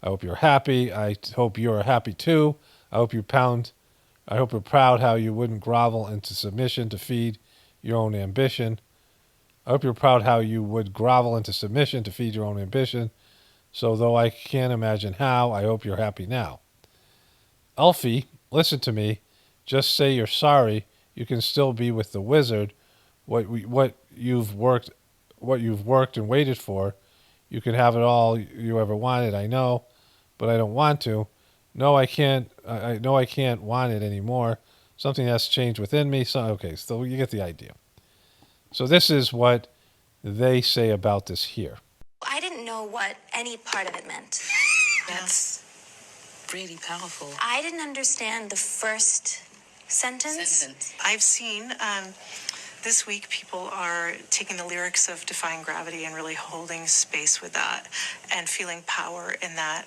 I hope you're happy. I hope you're happy too. I hope you're proud how you wouldn't grovel into submission to feed your own ambition. I hope you're proud how you would grovel into submission to feed your own ambition. So though I can't imagine how, I hope you're happy now. Elfie, listen to me. Just say you're sorry. You can still be with the wizard. What you've worked and waited for. You can have it all you ever wanted, I know, but I don't want to. No, I can't. I know I can't want it anymore. Something has changed within me. So you get the idea. So this is what they say about this here. I didn't know what any part of it meant. That's really powerful. I didn't understand the first sentence. I've seen This week, people are taking the lyrics of Defying Gravity and really holding space with that and feeling power in that.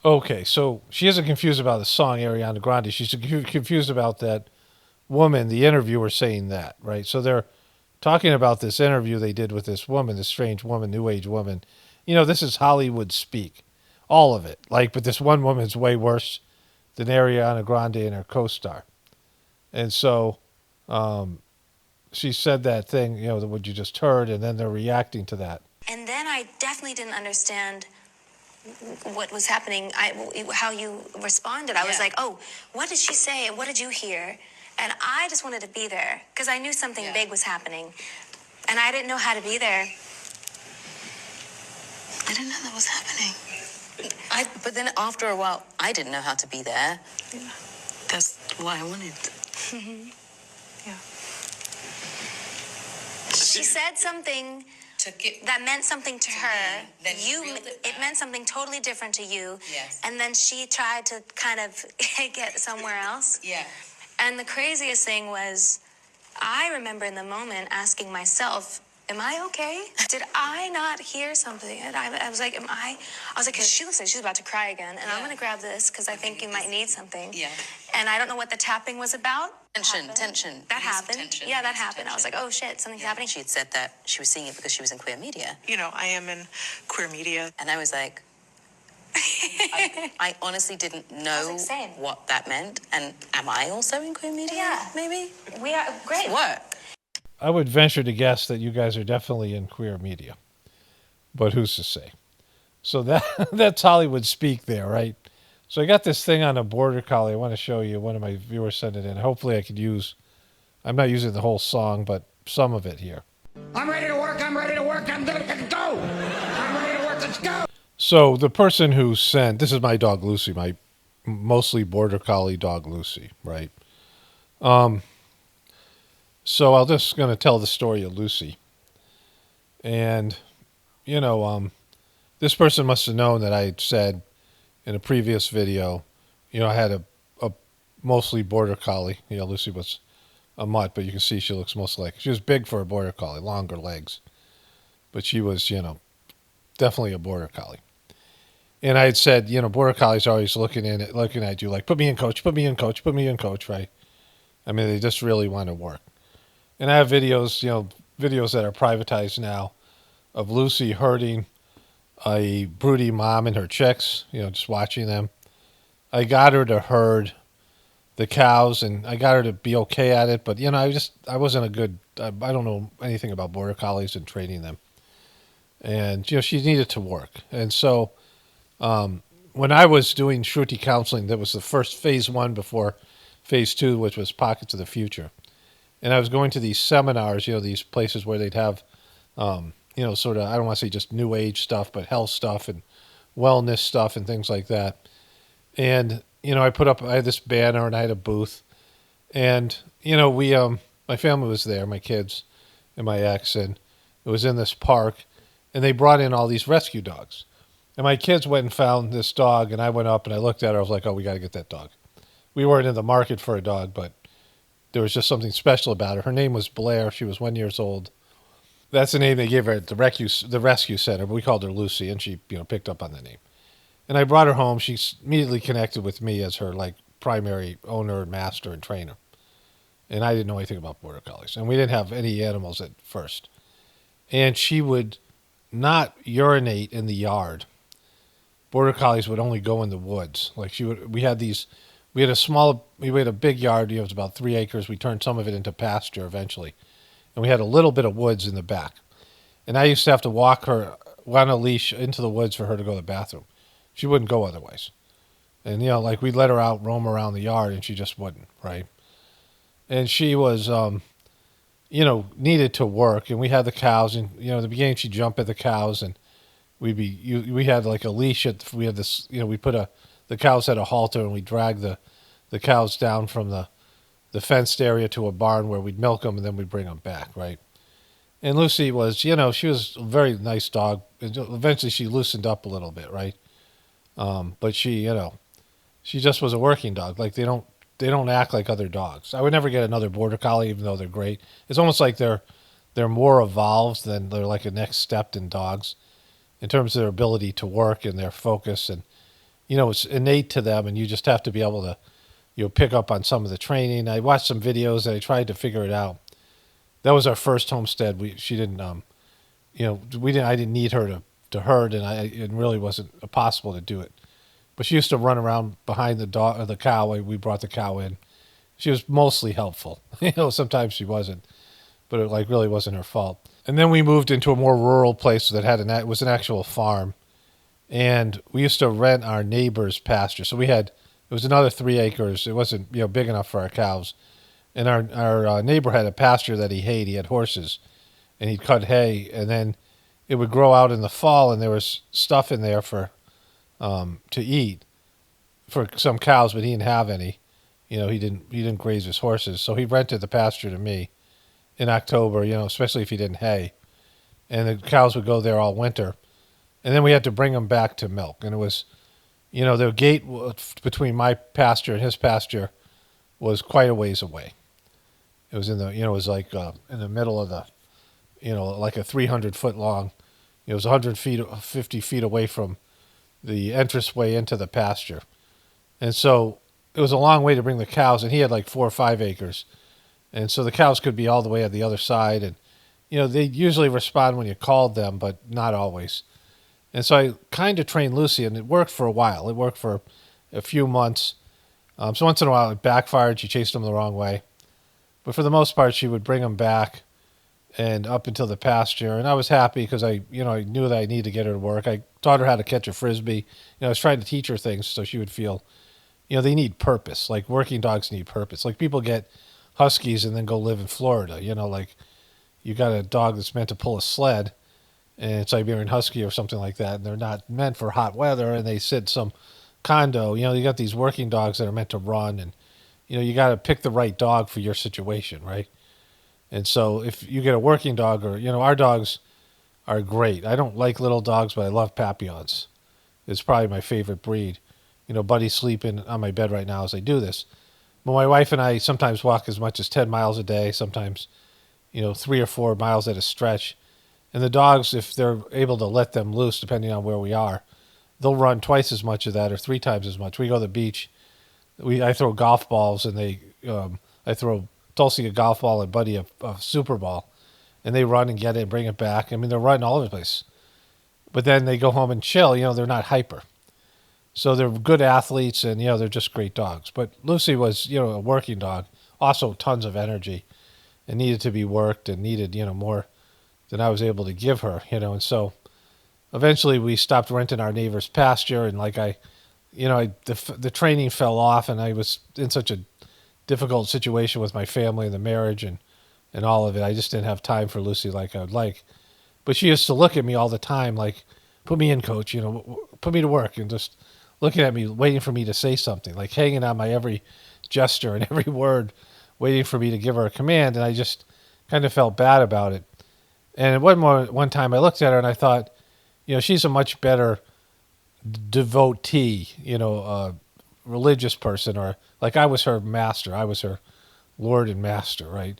Okay, so she isn't confused about the song Ariana Grande. She's confused about that woman, the interviewer, saying that, right? So they're talking about this interview they did with this woman, this strange woman, new age woman. You know, this is Hollywood speak, all of it. Like, but this one woman's way worse than Ariana Grande and her co-star. And so she said that thing, you know, what you just heard, and then they're reacting to that. And then I definitely didn't understand what was happening, how you responded. I was like, oh, what did she say? What did you hear? And I just wanted to be there because I knew something big was happening. And I didn't know how to be there. I didn't know that was happening. But then after a while, I didn't know how to be there. Yeah. That's why I wanted. Yeah. She said something that meant something to her. It meant something totally different to you. Yes. And then she tried to kind of get somewhere else. Yeah. And the craziest thing was, I remember in the moment asking myself, am I okay? Did I not hear something? And I was like, because she looks like she's about to cry again. And I'm going to grab this because I think you might need something. Yeah. And I don't know what the tapping was about. Tension. That happened. Tension. Yeah, that happened. I was like, oh shit, something's happening. She had said that she was seeing it because she was in queer media. You know, I am in queer media. And I was like, I honestly didn't know what that meant. And am I also in queer media? Yeah. Maybe? We are great. What? I would venture to guess that you guys are definitely in queer media. But who's to say? So that's Hollywood speak there, right? So I got this thing on a border collie. I want to show you. One of my viewers sent it in. Hopefully I could I'm not using the whole song, but some of it here. I'm ready to work. I'm ready to work. I'm going to go. I'm ready to work. Let's go. So the person who sent, this is my dog Lucy, my mostly border collie dog Lucy, right? So I'm just going to tell the story of Lucy. And, you know, this person must have known that I had said in a previous video, you know, I had a mostly border collie. You know, Lucy was a mutt, but you can see she looks most like, she was big for a border collie, longer legs. But she was, you know, definitely a border collie. And I had said, you know, border collies are always looking at you like, put me in, coach, put me in, coach, put me in, coach, right? I mean, they just really want to work. And I have videos, you know, videos that are privatized now of Lucy herding a broody mom and her chicks, you know, just watching them. I got her to herd the cows, and I got her to be okay at it, but, you know, I wasn't a good, I don't know anything about border collies and training them. And, you know, she needed to work. And so when I was doing Shruti counseling, that was the first phase 1 before phase 2, which was Pockets of the Future. And I was going to these seminars, you know, these places where they'd have, you know, sort of, I don't want to say just new age stuff, but health stuff and wellness stuff and things like that. And, you know, I had this banner and I had a booth. And, you know, my family was there, my kids and my ex, and it was in this park. And they brought in all these rescue dogs. And my kids went and found this dog, and I went up and I looked at her. I was like, oh, we got to get that dog. We weren't in the market for a dog, but there was just something special about her. Her name was Blair. She was 1 year old. That's the name they gave her at the rescue center, but we called her Lucy, and she, you know, picked up on the name. And I brought her home. She immediately connected with me as her, like, primary owner and master and trainer. And I didn't know anything about border collies. And we didn't have any animals at first. And she would not urinate in the yard. Border collies would only go in the woods. Like, we had a big yard, you know, it was about 3 acres. We turned some of it into pasture eventually. And we had a little bit of woods in the back. And I used to have to walk her on a leash into the woods for her to go to the bathroom. She wouldn't go otherwise. And, you know, like, we'd let her out, roam around the yard, and she just wouldn't, right? And she was, you know, needed to work. And we had the cows, and, you know, in the beginning she'd jump at the cows, and we had like a leash we had this, you know, the cows had a halter, and we dragged the cows down from the fenced area to a barn where we'd milk them, and then we'd bring them back, right? And Lucy was, you know, she was a very nice dog. Eventually she loosened up a little bit, right? But she, you know, she just was a working dog. Like, they they don't act like other dogs. I would never get another border collie, even though they're great. It's almost like they're more evolved than they're like a next step in dogs in terms of their ability to work and their focus. And, it's innate to them, and you just have to be able to, pick up on some of the training. I watched some videos and I tried to figure it out. That was our first homestead. She didn't, I didn't need her to herd, and it really wasn't possible to do it. But she used to run around behind the cow. We brought the cow in. She was mostly helpful. Sometimes she wasn't, but it really wasn't her fault. And then we moved into a more rural place that was an actual farm, and we used to rent our neighbor's pasture. So it was another 3 acres. It wasn't big enough for our cows, and our neighbor had a pasture that he hated. He had horses, and he'd cut hay, and then it would grow out in the fall, and there was stuff in there for to eat for some cows, but he didn't have any. He didn't graze his horses, so he rented the pasture to me in October. Especially if he didn't hay, and the cows would go there all winter, and then we had to bring them back to milk. And it was, the gate between my pasture and his pasture was quite a ways away. It was in the middle of the, like a 300-foot long. It was 50 feet away from the entranceway into the pasture. And so it was a long way to bring the cows, and he had like 4 or 5 acres. And so the cows could be all the way at the other side. And, they usually respond when you called them, but not always. And so I kind of trained Lucy, and it worked for a while. It worked for a few months. So once in a while it backfired. She chased them the wrong way. But for the most part, she would bring them back and up until the pasture. And I was happy because I knew that I needed to get her to work. I taught her how to catch a Frisbee. I was trying to teach her things so she would feel, they need purpose. Like working dogs need purpose. Like people get Huskies and then go live in Florida. Like you got a dog that's meant to pull a sled, and it's Siberian Husky or something like that, and they're not meant for hot weather, and they sit in some condo. You got these working dogs that are meant to run, and, you got to pick the right dog for your situation, right? And so if you get a working dog, or, our dogs are great. I don't like little dogs, but I love Papillons. It's probably my favorite breed. Buddy's sleeping on my bed right now as I do this. But my wife and I sometimes walk as much as 10 miles a day, sometimes, 3 or 4 miles at a stretch. And the dogs, if they're able to let them loose, depending on where we are, they'll run twice as much of that or 3 times as much. We go to the beach. I throw golf balls, and I throw Tulsi a golf ball and Buddy a super ball, and they run and get it and bring it back. I mean, they're running all over the place. But then they go home and chill. They're not hyper. So they're good athletes, and, they're just great dogs. But Lucy was, a working dog, also tons of energy, and needed to be worked and needed, more than I was able to give her, And so eventually we stopped renting our neighbor's pasture, and the training fell off, and I was in such a difficult situation with my family and the marriage and all of it. I just didn't have time for Lucy like I would like. But she used to look at me all the time like, put me in, coach, put me to work, and just looking at me, waiting for me to say something, like hanging on my every gesture and every word, waiting for me to give her a command. And I just kind of felt bad about it. And one time I looked at her and I thought, she's a much better devotee, religious person, or like I was her master. I was her Lord and master, right?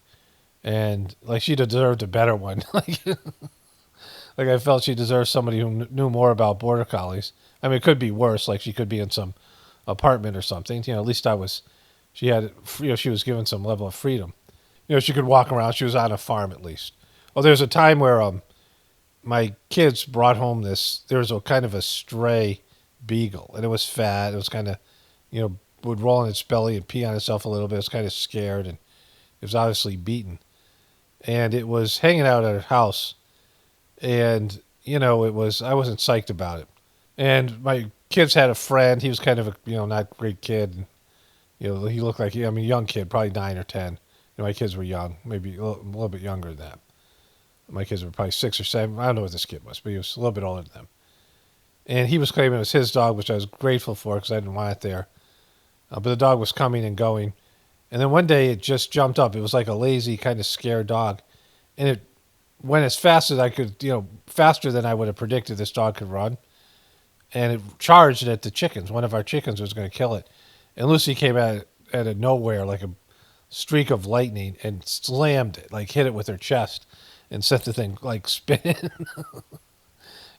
And like she deserved a better one. Like I felt she deserved somebody who knew more about border collies. I mean, it could be worse. Like she could be in some apartment or something. At least she was given some level of freedom. She could walk around. She was on a farm at least. Well, there's a time where my kids brought home there was a kind of a stray beagle, and it was fat. It was kind of, would roll on its belly and pee on itself a little bit. It was kind of scared, and it was obviously beaten. And it was hanging out at our house, and, I wasn't psyched about it. And my kids had a friend. He was kind of a, not great kid. And, he looked like, a young kid, probably 9 or 10. My kids were young, maybe a little bit younger than that. My kids were probably 6 or 7. I don't know what this kid was, but he was a little bit older than them. And he was claiming it was his dog, which I was grateful for because I didn't want it there. But the dog was coming and going. And then one day it just jumped up. It was like a lazy, kind of scared dog. And it went as fast as I could, faster than I would have predicted this dog could run. And it charged at the chickens. One of our chickens was going to kill it. And Lucy came at out of nowhere, like a streak of lightning, and slammed it, like hit it with her chest, and sent the thing like spinning.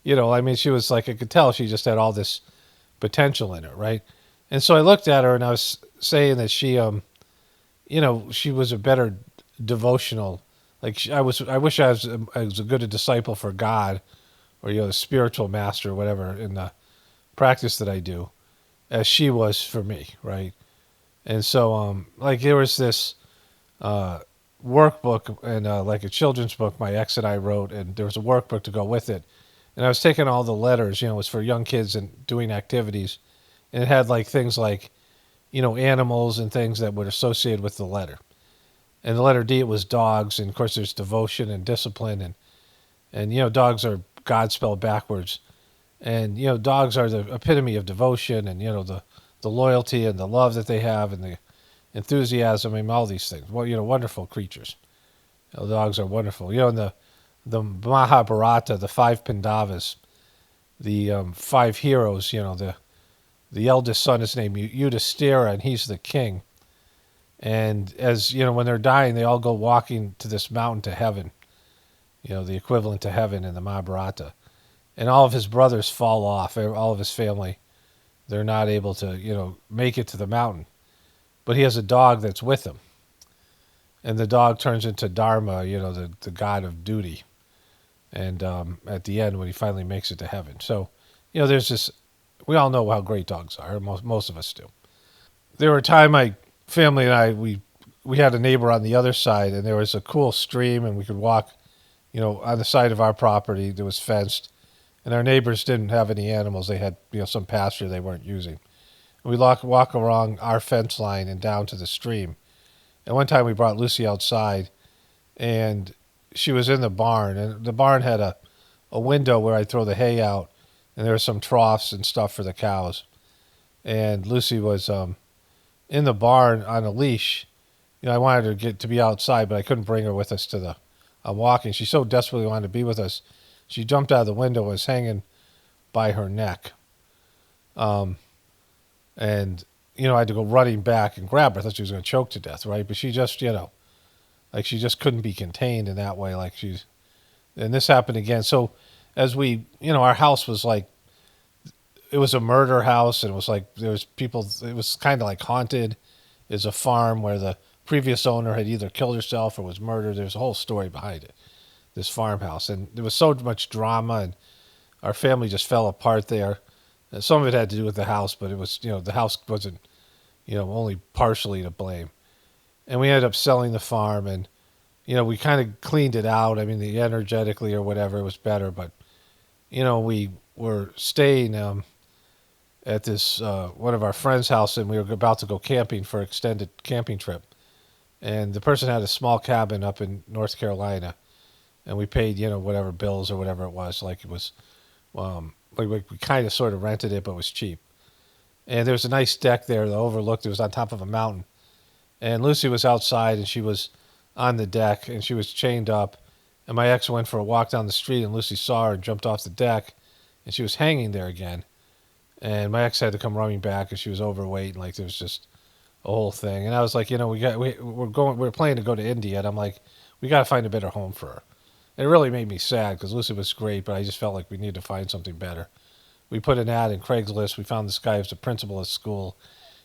I mean, she was like, I could tell she just had all this potential in her, right? And so I looked at her and I was saying that she, she was a better devotional. Like I wish I was as good a disciple for God, or the spiritual master, or whatever, in the practice that I do, as she was for me, right? And so, like there was this workbook and like a children's book my ex and I wrote, and there was a workbook to go with it. And I was taking all the letters, it was for young kids and doing activities, and it had like things like, animals and things that were associated with the letter. And the letter D, it was dogs, and of course there's devotion and discipline, and dogs are God spelled backwards, and dogs are the epitome of devotion, and the loyalty and the love that they have, and the enthusiasm, and all these things. Well, wonderful creatures. Dogs are wonderful. In the Mahabharata, the 5 Pandavas, the 5 heroes, the eldest son is named Yudhishthira, and he's the king. And as when they're dying, they all go walking to this mountain to heaven, the equivalent to heaven in the Mahabharata. And all of his brothers fall off, all of his family. They're not able to, make it to the mountain. But he has a dog that's with him. And the dog turns into Dharma, the god of duty. And at the end, when he finally makes it to heaven. So, there's this, we all know how great dogs are. Most of us do. There were a time my family and I, we had a neighbor on the other side, and there was a cool stream, and we could walk, on the side of our property that was fenced. And our neighbors didn't have any animals. They had, some pasture they weren't using. And we walk along our fence line and down to the stream. And one time we brought Lucy outside, and she was in the barn. And the barn had a window where I'd throw the hay out, and there were some troughs and stuff for the cows. And Lucy was in the barn on a leash. I wanted her to be outside, but I couldn't bring her with us to the walking. She so desperately wanted to be with us. She jumped out of the window and was hanging by her neck. And, I had to go running back and grab her. I thought she was going to choke to death, right? But she just, like she just couldn't be contained in that way. And this happened again. So as we, our house was like, it was a murder house, and it was like, there was people, it was kind of like haunted. There's a farm where the previous owner had either killed herself or was murdered. There's a whole story behind it, this farmhouse. And there was so much drama, and our family just fell apart there. And some of it had to do with the house, but it was, the house wasn't, only partially to blame. And we ended up selling the farm, and, we kind of cleaned it out. I mean, energetically or whatever, it was better. But, we were staying at this one of our friends' house, and we were about to go camping for an extended camping trip. And the person had a small cabin up in North Carolina, and we paid, whatever bills or whatever it was. Like it was, like we kind of sort of rented it, but it was cheap. And there was a nice deck there that overlooked. It was on top of a mountain. And Lucy was outside, and she was on the deck, and she was chained up. And my ex went for a walk down the street, and Lucy saw her and jumped off the deck, and she was hanging there again. And my ex had to come running back, because she was overweight, and like there was just a whole thing. And I was like, we're planning to go to India, and I'm like, we got to find a better home for her. And it really made me sad, because Lucy was great, but I just felt like we needed to find something better. We put an ad in Craigslist. We found this guy who was a principal at school.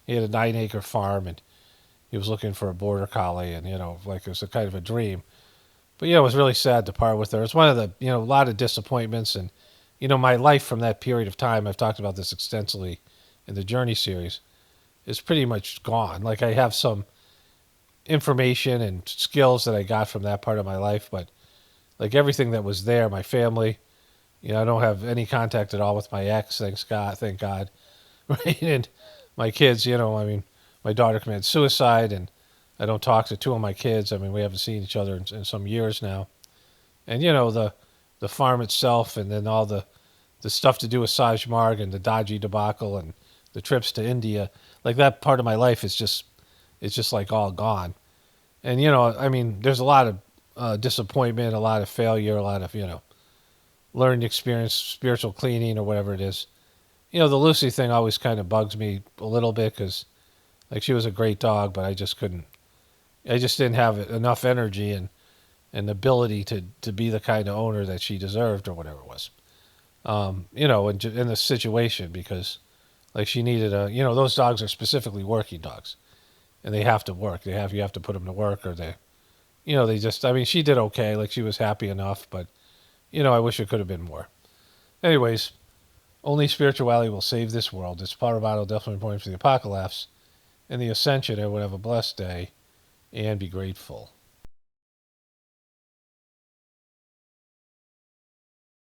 He had a 9-acre farm, and he was looking for a border collie, and like it was a kind of a dream. But it was really sad to part with her. It's one of the a lot of disappointments, and my life from that period of time. I've talked about this extensively in the Journey series. Is pretty much gone. Like I have some information and skills that I got from that part of my life, but like everything that was there, my family. I don't have any contact at all with my ex. Thank God, right? And my kids. My daughter committed suicide, and I don't talk to 2 of my kids. I mean, we haven't seen each other in some years now. And the farm itself, and then all the stuff to do with Saj Marg and the dodgy debacle and the trips to India, like that part of my life is just like all gone. And there's a lot of disappointment, a lot of failure, a lot of learning experience, spiritual cleaning, or whatever it is. The Lucy thing always kind of bugs me a little bit, because Like, she was a great dog, but I just didn't have enough energy and ability to be the kind of owner that she deserved or whatever it was. In the situation, because like she needed those dogs are specifically working dogs, and they have to work. You have to put them to work, or they just, I mean, she did okay. Like, she was happy enough, but I wish it could have been more. Anyways, only spirituality will save this world. It's Parvado, definitely pointing for the apocalypse and the ascension. Everyone have a blessed day and be grateful.